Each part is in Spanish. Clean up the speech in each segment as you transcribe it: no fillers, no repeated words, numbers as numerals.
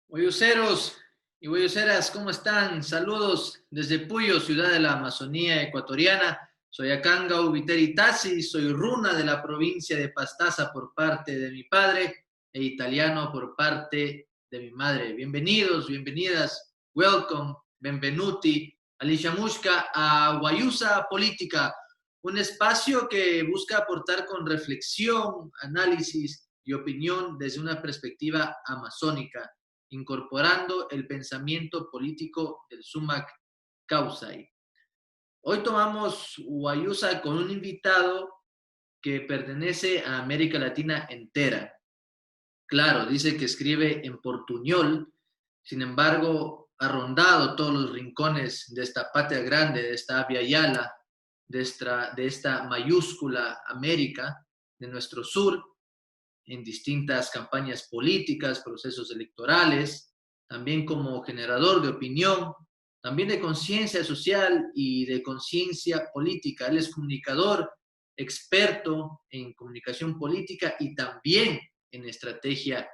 Guayuseros y guayuseras, ¿cómo están? Saludos desde Puyo, ciudad de la Amazonía ecuatoriana. Soy Akanga Ubiteri Tassi, soy runa de la provincia de Pastaza por parte de mi padre e italiano por parte de mi madre. Bienvenidos, bienvenidas, welcome, benvenuti, Alicia Mushka, a Guayusa Política, un espacio que busca aportar con reflexión, análisis y opinión desde una perspectiva amazónica, incorporando el pensamiento político del Sumac Causay. Hoy tomamos Guayusa con un invitado que pertenece a América Latina entera. Claro, dice que escribe en portuñol, sin embargo, ha rondado todos los rincones de esta patria grande, de esta Abya Yala, de esta mayúscula América, de nuestro sur, en distintas campañas políticas, procesos electorales, también como generador de opinión, también de conciencia social y de conciencia política. Él es comunicador, experto en comunicación política y también en estrategia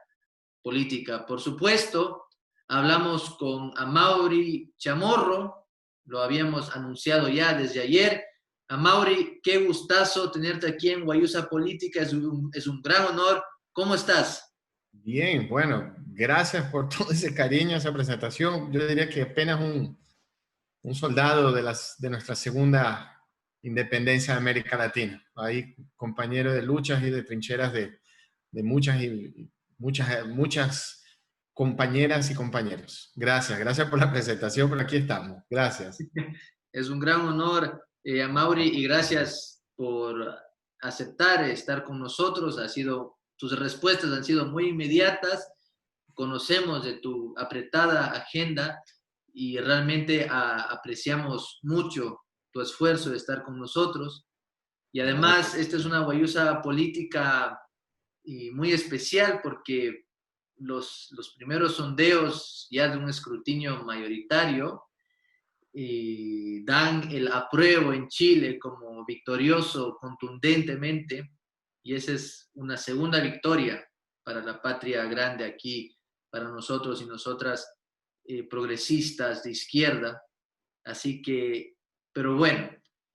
política. Por supuesto, hablamos con Amaury Chamorro, lo habíamos anunciado ya desde ayer. Amaury, qué gustazo tenerte aquí en Guayusa Política, es un gran honor. ¿Cómo estás? Bien, bueno, gracias por todo ese cariño, esa presentación. Yo diría que apenas un soldado de nuestra segunda independencia de América Latina. Ahí compañero de luchas y de trincheras de muchas compañeras y compañeros. Gracias por la presentación, por aquí estamos. Gracias. Es un gran honor, Amaury, y gracias por aceptar estar con nosotros. Tus respuestas han sido muy inmediatas. Conocemos de tu apretada agenda y realmente apreciamos mucho tu esfuerzo de estar con nosotros. Y además, esta es una Guayusa política y muy especial porque los primeros sondeos ya de un escrutinio mayoritario dan el apruebo en Chile como victorioso contundentemente, y esa es una segunda victoria para la patria grande aquí, para nosotros y nosotras progresistas de izquierda. Así que, pero bueno,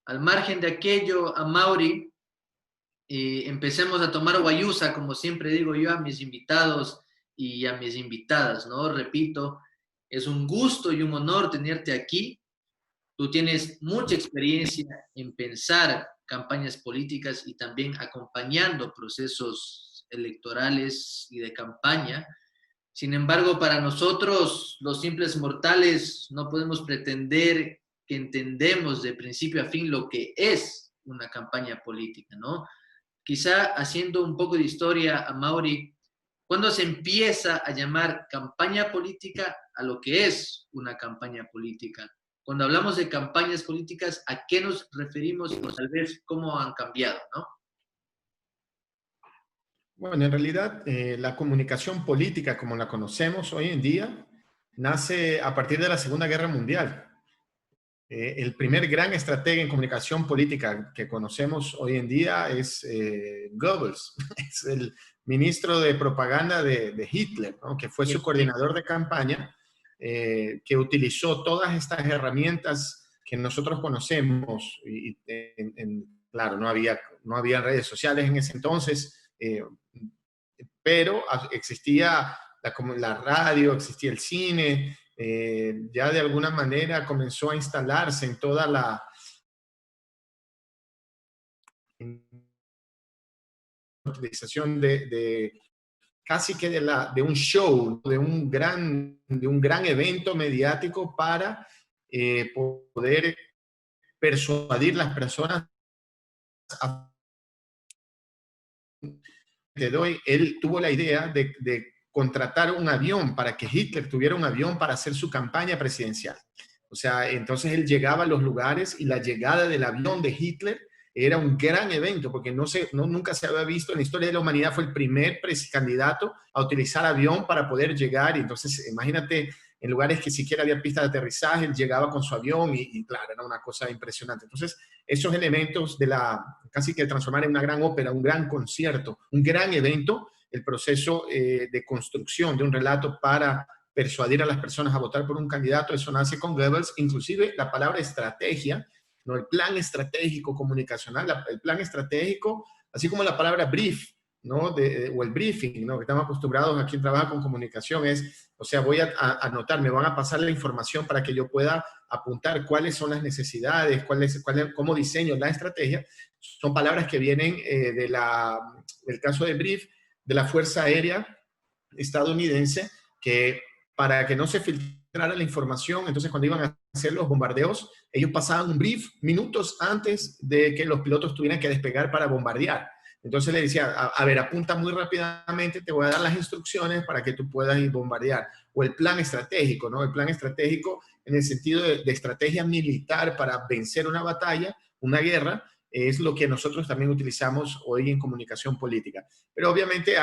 al margen de aquello, Amaury, empecemos a tomar guayusa, como siempre digo yo a mis invitados y a mis invitadas, ¿no? Repito, es un gusto y un honor tenerte aquí. Tú tienes mucha experiencia en pensar campañas políticas y también acompañando procesos electorales y de campaña. Sin embargo, para nosotros, los simples mortales, no podemos pretender que entendemos de principio a fin lo que es una campaña política, ¿no? Quizá haciendo un poco de historia, Amaury, ¿cuándo se empieza a llamar campaña política a lo que es una campaña política? Cuando hablamos de campañas políticas, ¿a qué nos referimos y tal vez cómo han cambiado, ¿no? Bueno, en realidad la comunicación política como la conocemos hoy en día nace a partir de la Segunda Guerra Mundial. El primer gran estratega en comunicación política que conocemos hoy en día es Goebbels, es el ministro de propaganda de Hitler, ¿no? Que fue su coordinador de campaña, que utilizó todas estas herramientas que nosotros conocemos. Claro, no había redes sociales en ese entonces, pero existía la radio, existía el cine. Ya de alguna manera comenzó a instalarse en toda la utilización de casi que de un show, de un gran evento mediático para poder persuadir las personas. Él tuvo la idea de contratar un avión para que Hitler tuviera un avión para hacer su campaña presidencial. O sea, entonces él llegaba a los lugares y la llegada del avión de Hitler era un gran evento porque nunca se había visto en la historia de la humanidad. Fue el primer candidato a utilizar avión para poder llegar. Y entonces, imagínate en lugares que siquiera había pistas de aterrizaje, él llegaba con su avión y claro, era una cosa impresionante. Entonces, esos elementos de casi que transformar en una gran ópera, un gran concierto, un gran evento, el proceso de construcción de un relato para persuadir a las personas a votar por un candidato, eso nace con Goebbels, inclusive la palabra estrategia, ¿no? El plan estratégico comunicacional, el plan estratégico, así como la palabra brief, ¿no? O el briefing, ¿no? Que estamos acostumbrados a quien trabaja con comunicación, o sea, voy a anotar, me van a pasar la información para que yo pueda apuntar cuáles son las necesidades, cómo diseño la estrategia. Son palabras que vienen del caso de brief, de la Fuerza Aérea estadounidense, que para que no se filtrara la información, entonces cuando iban a hacer los bombardeos, ellos pasaban un brief minutos antes de que los pilotos tuvieran que despegar para bombardear. Entonces le decía, a ver, apunta muy rápidamente, te voy a dar las instrucciones para que tú puedas ir bombardear. O el plan estratégico, ¿no? El plan estratégico en el sentido de estrategia militar para vencer una batalla, una guerra, es lo que nosotros también utilizamos hoy en comunicación política. Pero obviamente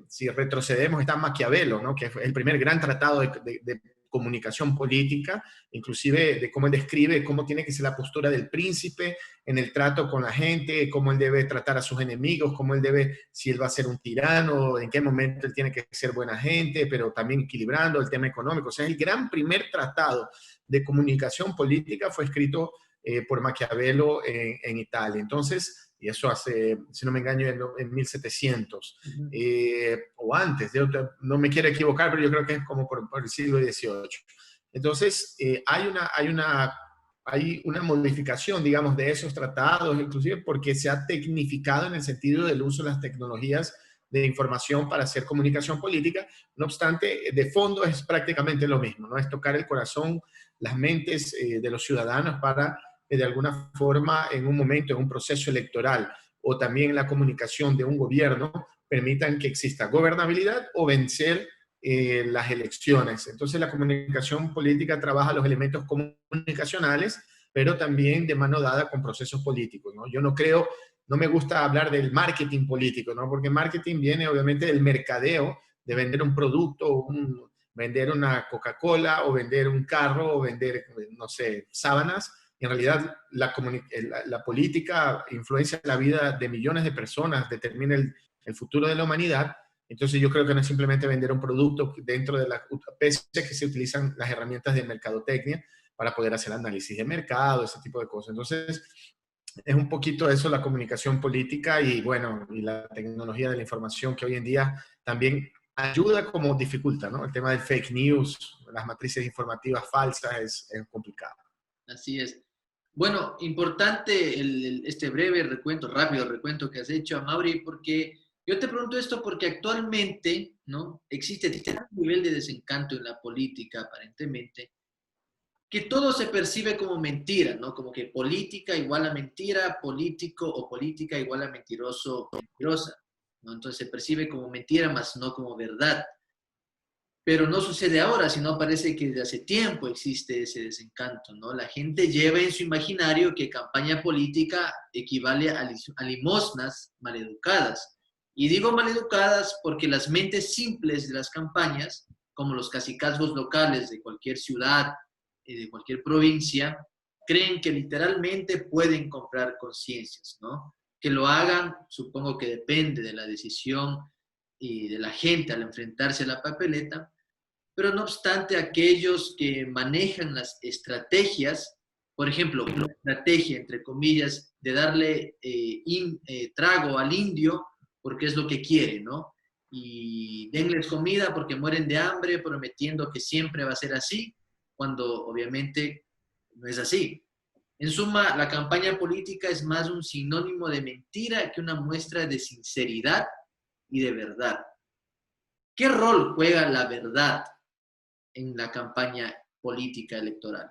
si retrocedemos, está Maquiavelo, ¿no? Que fue el primer gran tratado de comunicación política, inclusive de cómo él describe cómo tiene que ser la postura del príncipe en el trato con la gente, cómo él debe tratar a sus enemigos, cómo él debe, si él va a ser un tirano, en qué momento él tiene que ser buena gente, pero también equilibrando el tema económico. O sea, el gran primer tratado de comunicación política fue escrito por Maquiavelo en Italia. Entonces, y eso hace, si no me engaño, en 1700, o antes, yo no me quiero equivocar, pero yo creo que es como por el siglo XVIII. Entonces, hay una modificación, digamos, de esos tratados, inclusive porque se ha tecnificado en el sentido del uso de las tecnologías de información para hacer comunicación política. No obstante, de fondo es prácticamente lo mismo, ¿no? Es tocar el corazón, las mentes de los ciudadanos para de alguna forma en un momento, en un proceso electoral o también la comunicación de un gobierno, permitan que exista gobernabilidad o vencer las elecciones. Entonces la comunicación política trabaja los elementos comunicacionales, pero también de mano dada con procesos políticos, ¿no? Yo no me gusta hablar del marketing político, ¿no? Porque marketing viene obviamente del mercadeo, de vender un producto, vender una Coca-Cola o vender un carro o vender, no sé, sábanas. En realidad, la política influencia la vida de millones de personas, determina el futuro de la humanidad. Entonces, yo creo que no es simplemente vender un producto dentro de pese a que se utilizan las herramientas de mercadotecnia para poder hacer análisis de mercado, ese tipo de cosas. Entonces, es un poquito eso la comunicación política y, bueno, y la tecnología de la información que hoy en día también ayuda como dificulta, ¿no? El tema del fake news, las matrices informativas falsas es complicado. Así es. Bueno, importante este breve recuento, rápido recuento que has hecho, Amaury, porque yo te pregunto esto porque actualmente, ¿no? Existe tal nivel de desencanto en la política, aparentemente, que todo se percibe como mentira, ¿no? Como que política igual a mentira, político o política igual a mentiroso o mentirosa, ¿no? Entonces se percibe como mentira, más no como verdad. Pero no sucede ahora, sino parece que desde hace tiempo existe ese desencanto, ¿no? La gente lleva en su imaginario que campaña política equivale a limosnas maleducadas. Y digo maleducadas porque las mentes simples de las campañas, como los cacicazgos locales de cualquier ciudad y de cualquier provincia, creen que literalmente pueden comprar conciencias, ¿no? Que lo hagan, supongo que depende de la decisión y de la gente al enfrentarse a la papeleta, pero no obstante aquellos que manejan las estrategias, por ejemplo, una estrategia, entre comillas, de darle trago al indio porque es lo que quiere, ¿no? Y denles comida porque mueren de hambre, prometiendo que siempre va a ser así, cuando obviamente no es así. En suma, la campaña política es más un sinónimo de mentira que una muestra de sinceridad y de verdad. ¿Qué rol juega la verdad en la campaña política electoral?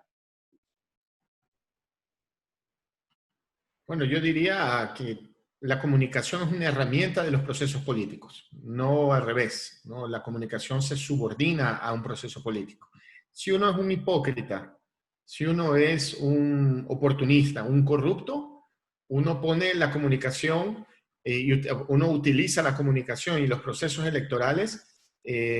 Bueno, yo diría que la comunicación es una herramienta de los procesos políticos, no al revés, ¿no? La comunicación se subordina a un proceso político. Si uno es un hipócrita, si uno es un oportunista, un corrupto, uno pone la comunicación y uno utiliza la comunicación y los procesos electorales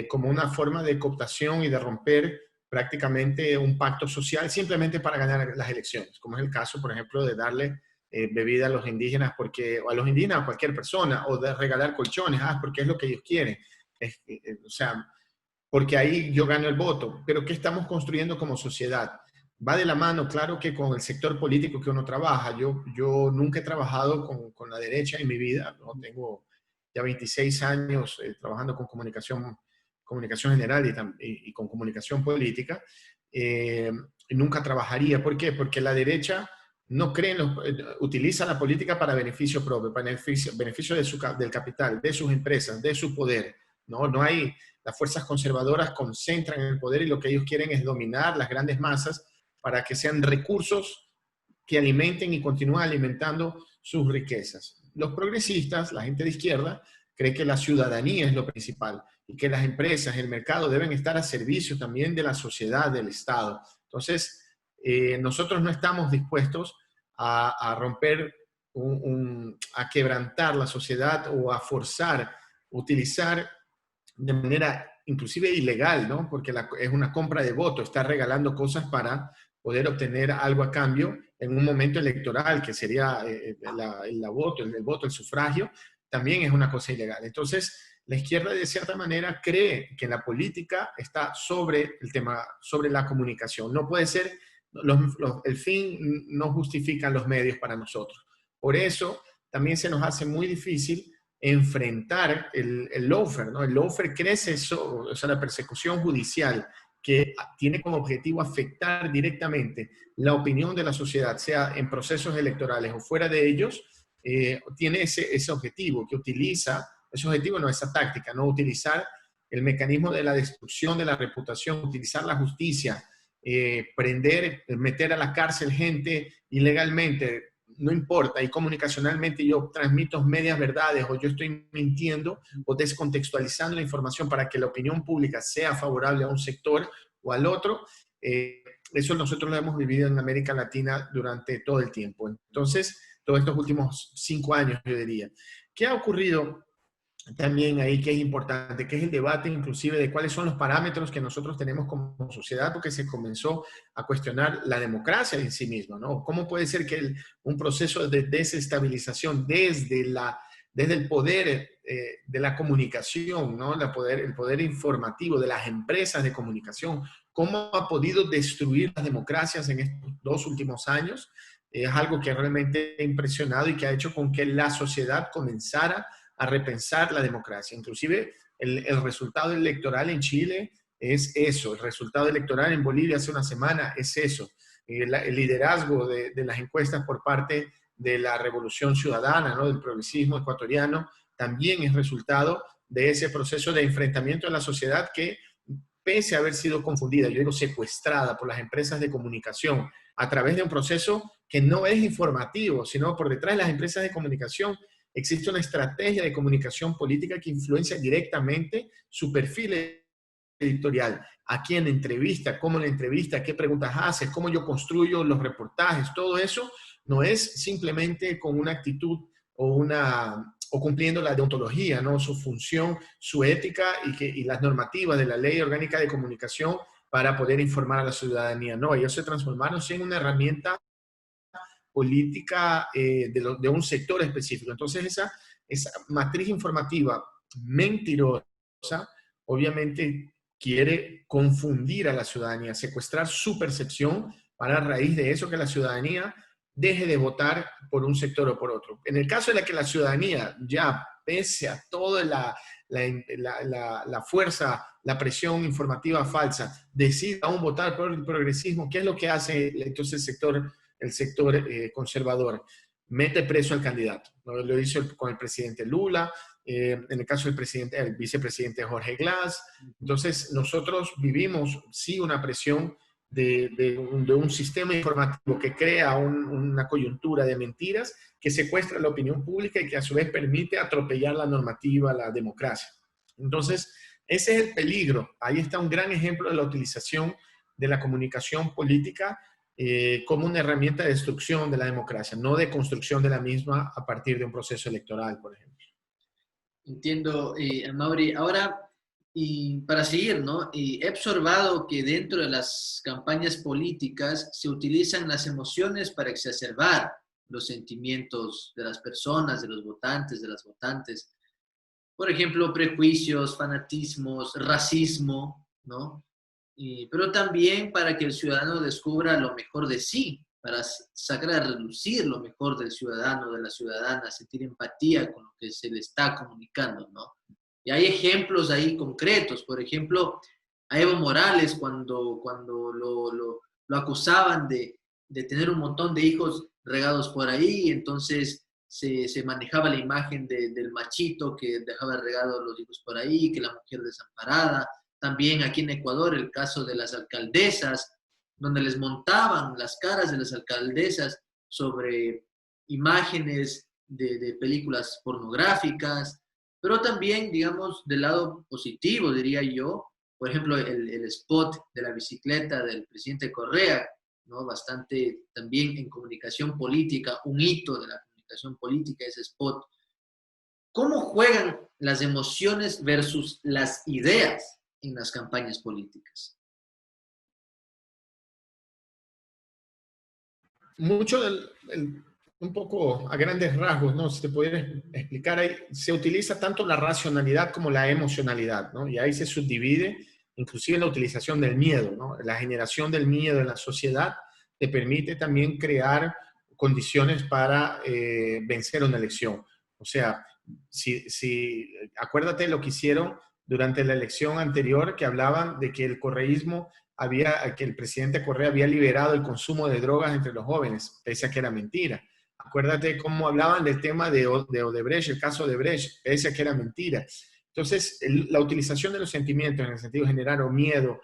como una forma de cooptación y de romper prácticamente un pacto social simplemente para ganar las elecciones, como es el caso, por ejemplo, de darle bebida a los indígenas, o a los indígenas, a cualquier persona, o de regalar colchones, porque es lo que ellos quieren. O sea, porque ahí yo gano el voto. Pero ¿qué estamos construyendo como sociedad? Va de la mano, claro, que con el sector político que uno trabaja. Yo nunca he trabajado con la derecha en mi vida, ¿no? Tengo ya 26 años trabajando con comunicación general y con comunicación política. Y nunca trabajaría. ¿Por qué? Porque la derecha no cree utiliza la política para beneficio propio, para beneficio del capital, de sus empresas, de su poder. No hay, las fuerzas conservadoras concentran el poder y lo que ellos quieren es dominar las grandes masas para que sean recursos que alimenten y continúen alimentando sus riquezas. Los progresistas, la gente de izquierda, cree que la ciudadanía es lo principal y que las empresas, el mercado deben estar a servicio también de la sociedad, del Estado. Entonces, nosotros no estamos dispuestos a romper, a quebrantar la sociedad o a forzar, utilizar de manera inclusive ilegal, ¿no? Porque es una compra de voto, está regalando cosas para poder obtener algo a cambio en un momento electoral, que sería el voto, el sufragio, también es una cosa ilegal. Entonces, la izquierda de cierta manera cree que la política está sobre el tema, sobre la comunicación. No puede ser, el fin no justifica los medios para nosotros. Por eso, también se nos hace muy difícil enfrentar el lawfare, ¿no? El lawfare crece, o sea, la persecución judicial que tiene como objetivo afectar directamente la opinión de la sociedad, sea en procesos electorales o fuera de ellos, tiene ese objetivo que utiliza, ese objetivo no, esa táctica, no utilizar el mecanismo de la destrucción de la reputación, utilizar la justicia, prender, meter a la cárcel gente ilegalmente, no importa, y comunicacionalmente yo transmito medias verdades o yo estoy mintiendo o descontextualizando la información para que la opinión pública sea favorable a un sector o al otro, eso nosotros lo hemos vivido en América Latina durante todo el tiempo. Entonces, todos estos últimos 5 años, yo diría. ¿Qué ha ocurrido también ahí que es importante, que es el debate inclusive de cuáles son los parámetros que nosotros tenemos como sociedad, porque se comenzó a cuestionar la democracia en sí misma, ¿no? ¿Cómo puede ser que un proceso de desestabilización desde el poder de la comunicación, ¿no? El poder informativo de las empresas de comunicación, cómo ha podido destruir las democracias en estos 2 últimos años? Es algo que realmente ha impresionado y que ha hecho con que la sociedad comenzara a repensar la democracia. Inclusive el resultado electoral en Chile es eso, el resultado electoral en Bolivia hace una semana es eso. El liderazgo de las encuestas por parte de la revolución ciudadana, ¿no? Del progresismo ecuatoriano, también es resultado de ese proceso de enfrentamiento de la sociedad que, pese a haber sido confundida, yo digo secuestrada por las empresas de comunicación a través de un proceso que no es informativo, sino por detrás de las empresas de comunicación existe una estrategia de comunicación política que influencia directamente su perfil editorial, a quién entrevista, cómo la entrevista, qué preguntas hace, cómo yo construyo los reportajes, todo eso no es simplemente con una actitud o cumpliendo la deontología, ¿no? Su función, su ética y las normativas de la Ley Orgánica de Comunicación para poder informar a la ciudadanía. No, ellos se transformaron en una herramienta política de un sector específico. Entonces, esa matriz informativa mentirosa, obviamente quiere confundir a la ciudadanía, secuestrar su percepción para a raíz de eso que la ciudadanía deje de votar por un sector o por otro. En el caso de que la ciudadanía ya, pese a toda la fuerza, la presión informativa falsa, decida aún votar por el progresismo, ¿qué es lo que hace entonces el sector conservador? Mete preso al candidato. Lo hizo con el presidente Lula, en el caso del vicepresidente Jorge Glass. Entonces, nosotros vivimos, sí, una presión de un sistema informativo que crea una coyuntura de mentiras que secuestra la opinión pública y que a su vez permite atropellar la normativa, la democracia. Entonces, ese es el peligro. Ahí está un gran ejemplo de la utilización de la comunicación política como una herramienta de destrucción de la democracia, no de construcción de la misma a partir de un proceso electoral, por ejemplo. Entiendo, Amaury. Ahora, Y para seguir, ¿no? Y he observado que dentro de las campañas políticas se utilizan las emociones para exacerbar los sentimientos de las personas, de los votantes, de las votantes. Por ejemplo, prejuicios, fanatismos, racismo, ¿no? Pero también para que el ciudadano descubra lo mejor de sí, para sacar a relucir lo mejor del ciudadano, de la ciudadana, sentir empatía con lo que se le está comunicando, ¿no? Y hay ejemplos ahí concretos, por ejemplo, a Evo Morales cuando lo acusaban de tener un montón de hijos regados por ahí, entonces se manejaba la imagen del machito que dejaba regados los hijos por ahí, que la mujer desamparada. También aquí en Ecuador el caso de las alcaldesas, donde les montaban las caras de las alcaldesas sobre imágenes de películas pornográficas, pero también, digamos, del lado positivo, diría yo, por ejemplo, el spot de la bicicleta del presidente Correa, ¿no? Bastante también en comunicación política, un hito de la comunicación política, ese spot. ¿Cómo juegan las emociones versus las ideas en las campañas políticas? Mucho un poco a grandes rasgos, ¿no? Si te pudieras explicar ahí, se utiliza tanto la racionalidad como la emocionalidad, ¿no? Y ahí se subdivide, inclusive la utilización del miedo, ¿no? La generación del miedo en la sociedad te permite también crear condiciones para vencer una elección. O sea, acuérdate lo que hicieron durante la elección anterior, que hablaban de que el correísmo que el presidente Correa había liberado el consumo de drogas entre los jóvenes, pese a que era mentira. Acuérdate cómo hablaban del tema de Odebrecht, el caso de Odebrecht, pese a que era mentira. Entonces, la utilización de los sentimientos en el sentido de generar o miedo,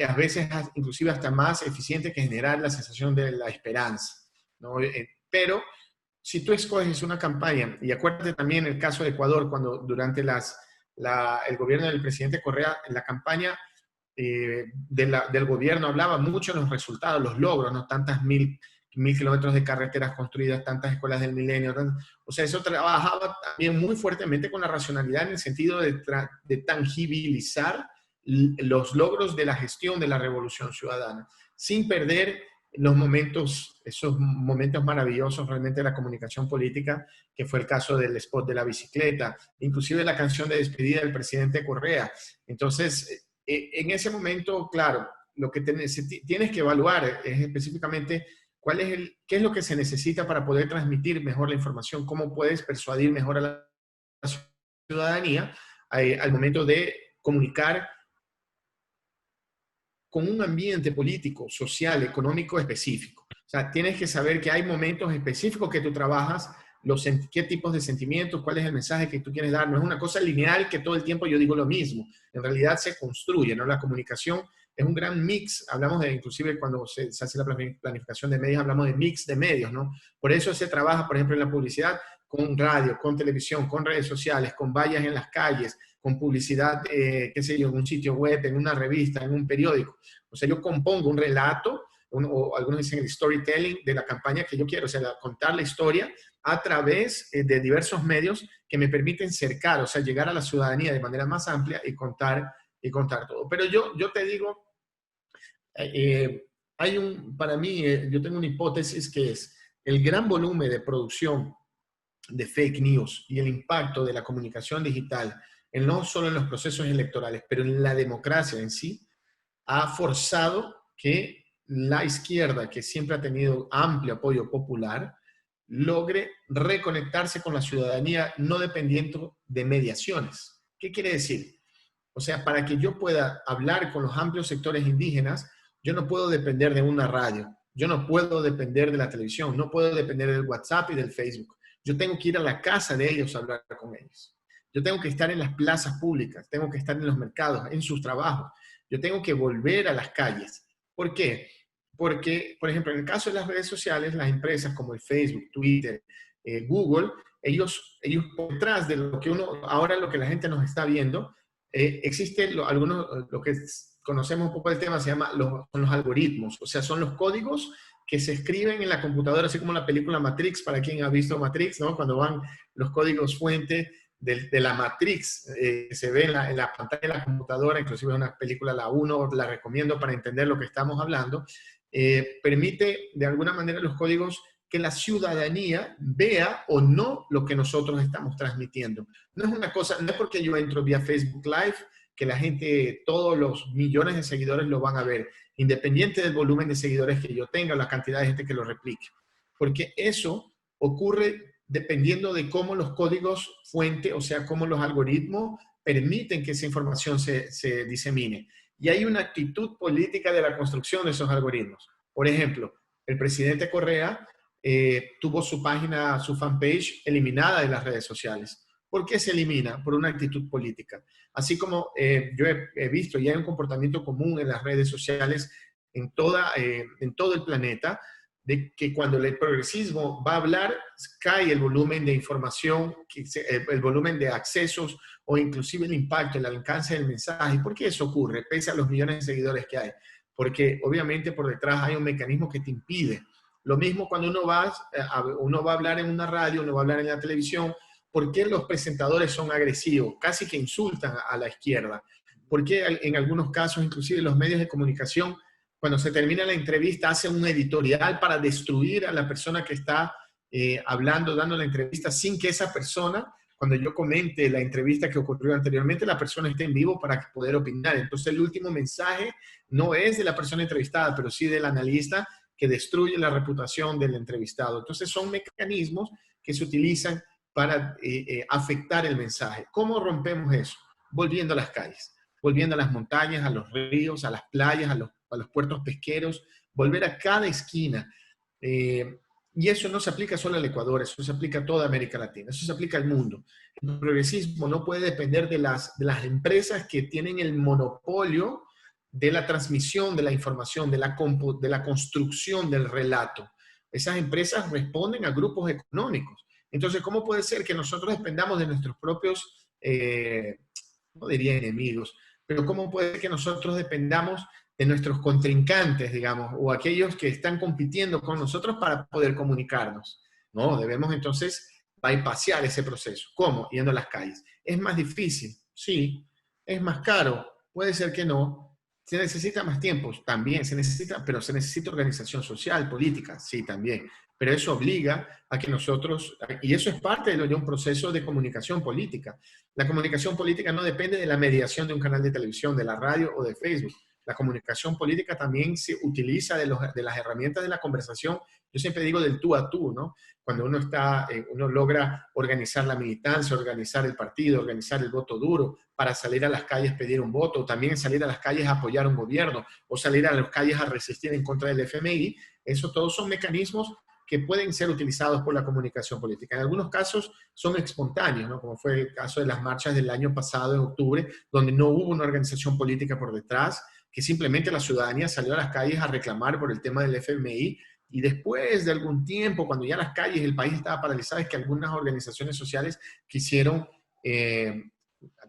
a veces inclusive hasta más eficiente que generar la sensación de la esperanza, ¿no? Pero si tú escoges una campaña, y acuérdate también el caso de Ecuador, cuando durante el gobierno del presidente Correa, en la campaña del gobierno hablaba mucho de los resultados, los logros, ¿no? Tantas mil kilómetros de carreteras construidas, tantas escuelas del milenio. O sea, eso trabajaba también muy fuertemente con la racionalidad en el sentido de tangibilizar los logros de la gestión de la revolución ciudadana, sin perder esos momentos maravillosos realmente de la comunicación política, que fue el caso del spot de la bicicleta, inclusive la canción de despedida del presidente Correa. Entonces, en ese momento, claro, lo que tienes que evaluar es específicamente qué es lo que se necesita para poder transmitir mejor la información, cómo puedes persuadir mejor a la ciudadanía al momento de comunicar con un ambiente político, social, económico específico. O sea, tienes que saber que hay momentos específicos que tú trabajas, qué tipos de sentimientos, cuál es el mensaje que tú quieres dar. No es una cosa lineal que todo el tiempo yo digo lo mismo. En realidad se construye, ¿no? La comunicación es un gran mix. Hablamos inclusive cuando se hace la planificación de medios, hablamos de mix de medios, ¿no? Por eso se trabaja, por ejemplo, en la publicidad con radio, con televisión, con redes sociales, con vallas en las calles, con publicidad, qué sé yo, en un sitio web, en una revista, en un periódico. O sea, yo compongo un relato, o algunos dicen el storytelling de la campaña que yo quiero, o sea, contar la historia a través de diversos medios que me permiten cercar, o sea, llegar a la ciudadanía de manera más amplia y contar todo. Pero yo te digo, para mí, yo tengo una hipótesis que es el gran volumen de producción de fake news y el impacto de la comunicación digital, no solo en los procesos electorales, pero en la democracia en sí, ha forzado que la izquierda, que siempre ha tenido amplio apoyo popular, logre reconectarse con la ciudadanía no dependiendo de mediaciones. ¿Qué quiere decir? O sea, para que yo pueda hablar con los amplios sectores indígenas, yo no puedo depender de una radio, yo no puedo depender de la televisión, no puedo depender del WhatsApp y del Facebook. Yo tengo que ir a la casa de ellos a hablar con ellos. Yo tengo que estar en las plazas públicas, tengo que estar en los mercados, en sus trabajos. Yo tengo que volver a las calles. ¿Por qué? Porque, por ejemplo, en el caso de las redes sociales, las empresas como el Facebook, Twitter, Google, ellos por detrás de ahora lo que la gente nos está viendo, existe lo que conocemos un poco del tema, son los algoritmos, o sea, son los códigos que se escriben en la computadora, así como la película Matrix, para quien ha visto Matrix, ¿no? Cuando van los códigos fuente de la Matrix que se ve en la pantalla de la computadora, inclusive es una película, la 1, la recomiendo para entender lo que estamos hablando, permite de alguna manera los códigos que la ciudadanía vea o no lo que nosotros estamos transmitiendo. No es una cosa, no es porque yo entro vía Facebook Live que la gente, todos los millones de seguidores lo van a ver, independiente del volumen de seguidores que yo tenga o la cantidad de gente que lo replique. Porque eso ocurre dependiendo de cómo los códigos fuente, o sea, cómo los algoritmos permiten que esa información se disemine. Y hay una actitud política de la construcción de esos algoritmos. Por ejemplo, el presidente Correa tuvo su página, su fanpage eliminada de las redes sociales. ¿Por qué se elimina? Por una actitud política. Así como yo he visto y hay un comportamiento común en las redes sociales en todo el planeta, de que cuando el progresismo va a hablar, cae el volumen de información, el volumen de accesos o inclusive el impacto, el alcance del mensaje. ¿Por qué eso ocurre? Pese a los millones de seguidores que hay. Porque obviamente por detrás hay un mecanismo que te impide. Lo mismo cuando uno va a hablar en una radio, uno va a hablar en la televisión. ¿Por qué los presentadores son agresivos? Casi que insultan a la izquierda. ¿Por qué en algunos casos, inclusive los medios de comunicación, cuando se termina la entrevista, hacen un editorial para destruir a la persona que está hablando, dando la entrevista, sin que esa persona, cuando yo comente la entrevista que ocurrió anteriormente, la persona esté en vivo para poder opinar? Entonces el último mensaje no es de la persona entrevistada, pero sí del analista que destruye la reputación del entrevistado. Entonces son mecanismos que se utilizan para afectar el mensaje. ¿Cómo rompemos eso? Volviendo a las calles, volviendo a las montañas, a los ríos, a las playas, a los puertos pesqueros, volver a cada esquina. Y eso no se aplica solo al Ecuador, eso se aplica a toda América Latina, eso se aplica al mundo. El progresismo no puede depender de las empresas que tienen el monopolio de la transmisión de la información, de la construcción del relato. Esas empresas responden a grupos económicos. Entonces, ¿cómo puede ser que nosotros dependamos de nuestros propios, no diría enemigos, pero cómo puede ser que nosotros dependamos de nuestros contrincantes, digamos, o aquellos que están compitiendo con nosotros para poder comunicarnos? No, debemos entonces bypassear ese proceso. ¿Cómo? Yendo a las calles. ¿Es más difícil? Sí. ¿Es más caro? Puede ser que no. ¿Se necesita más tiempo? También se necesita, pero se necesita organización social, política, sí, también. Pero eso obliga a que nosotros, y eso es parte de un proceso de comunicación política. La comunicación política no depende de la mediación de un canal de televisión, de la radio o de Facebook. La comunicación política también se utiliza de las herramientas de la conversación. Yo siempre digo del tú a tú, ¿no? Cuando uno logra organizar la militancia, organizar el partido, organizar el voto duro, para salir a las calles a pedir un voto, o también salir a las calles a apoyar un gobierno, o salir a las calles a resistir en contra del FMI. Eso todos son mecanismos que pueden ser utilizados por la comunicación política. En algunos casos son espontáneos, ¿no? Como fue el caso de las marchas del año pasado, en octubre, donde no hubo una organización política por detrás, que simplemente la ciudadanía salió a las calles a reclamar por el tema del FMI, y después de algún tiempo, cuando ya las calles, el país estaba paralizado, es que algunas organizaciones sociales quisieron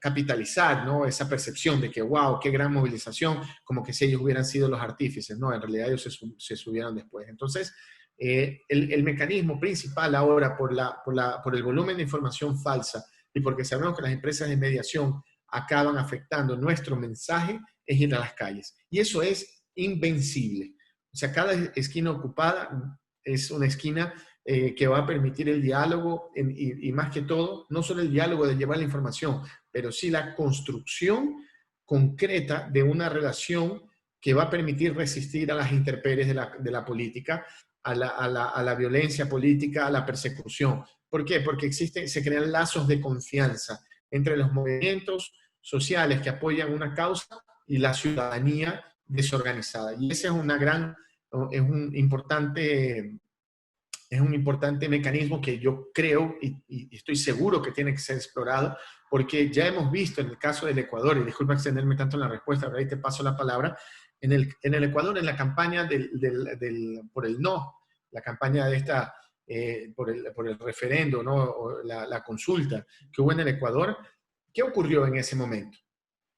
capitalizar, ¿no?, esa percepción de que, wow, qué gran movilización, como que si ellos hubieran sido los artífices, ¿no? En realidad ellos se subieron después. Entonces, el mecanismo principal ahora, por el volumen de información falsa y porque sabemos que las empresas de mediación acaban afectando nuestro mensaje, es ir a las calles. Y eso es invencible. O sea, cada esquina ocupada es una esquina que va a permitir el diálogo y más que todo, no solo el diálogo de llevar la información, pero sí la construcción concreta de una relación que va a permitir resistir a las intempéries de la política, a la violencia política, a la persecución. ¿Por qué? Porque se crean lazos de confianza entre los movimientos sociales que apoyan una causa y la ciudadanía desorganizada. Y ese es es un importante mecanismo que yo creo y estoy seguro que tiene que ser explorado, porque ya hemos visto en el caso del Ecuador, y disculpa extenderme tanto en la respuesta, pero ahí te paso la palabra, en el Ecuador, en la campaña por el no, la campaña de por el referendo, ¿no?, o la consulta que hubo en el Ecuador, ¿qué ocurrió en ese momento?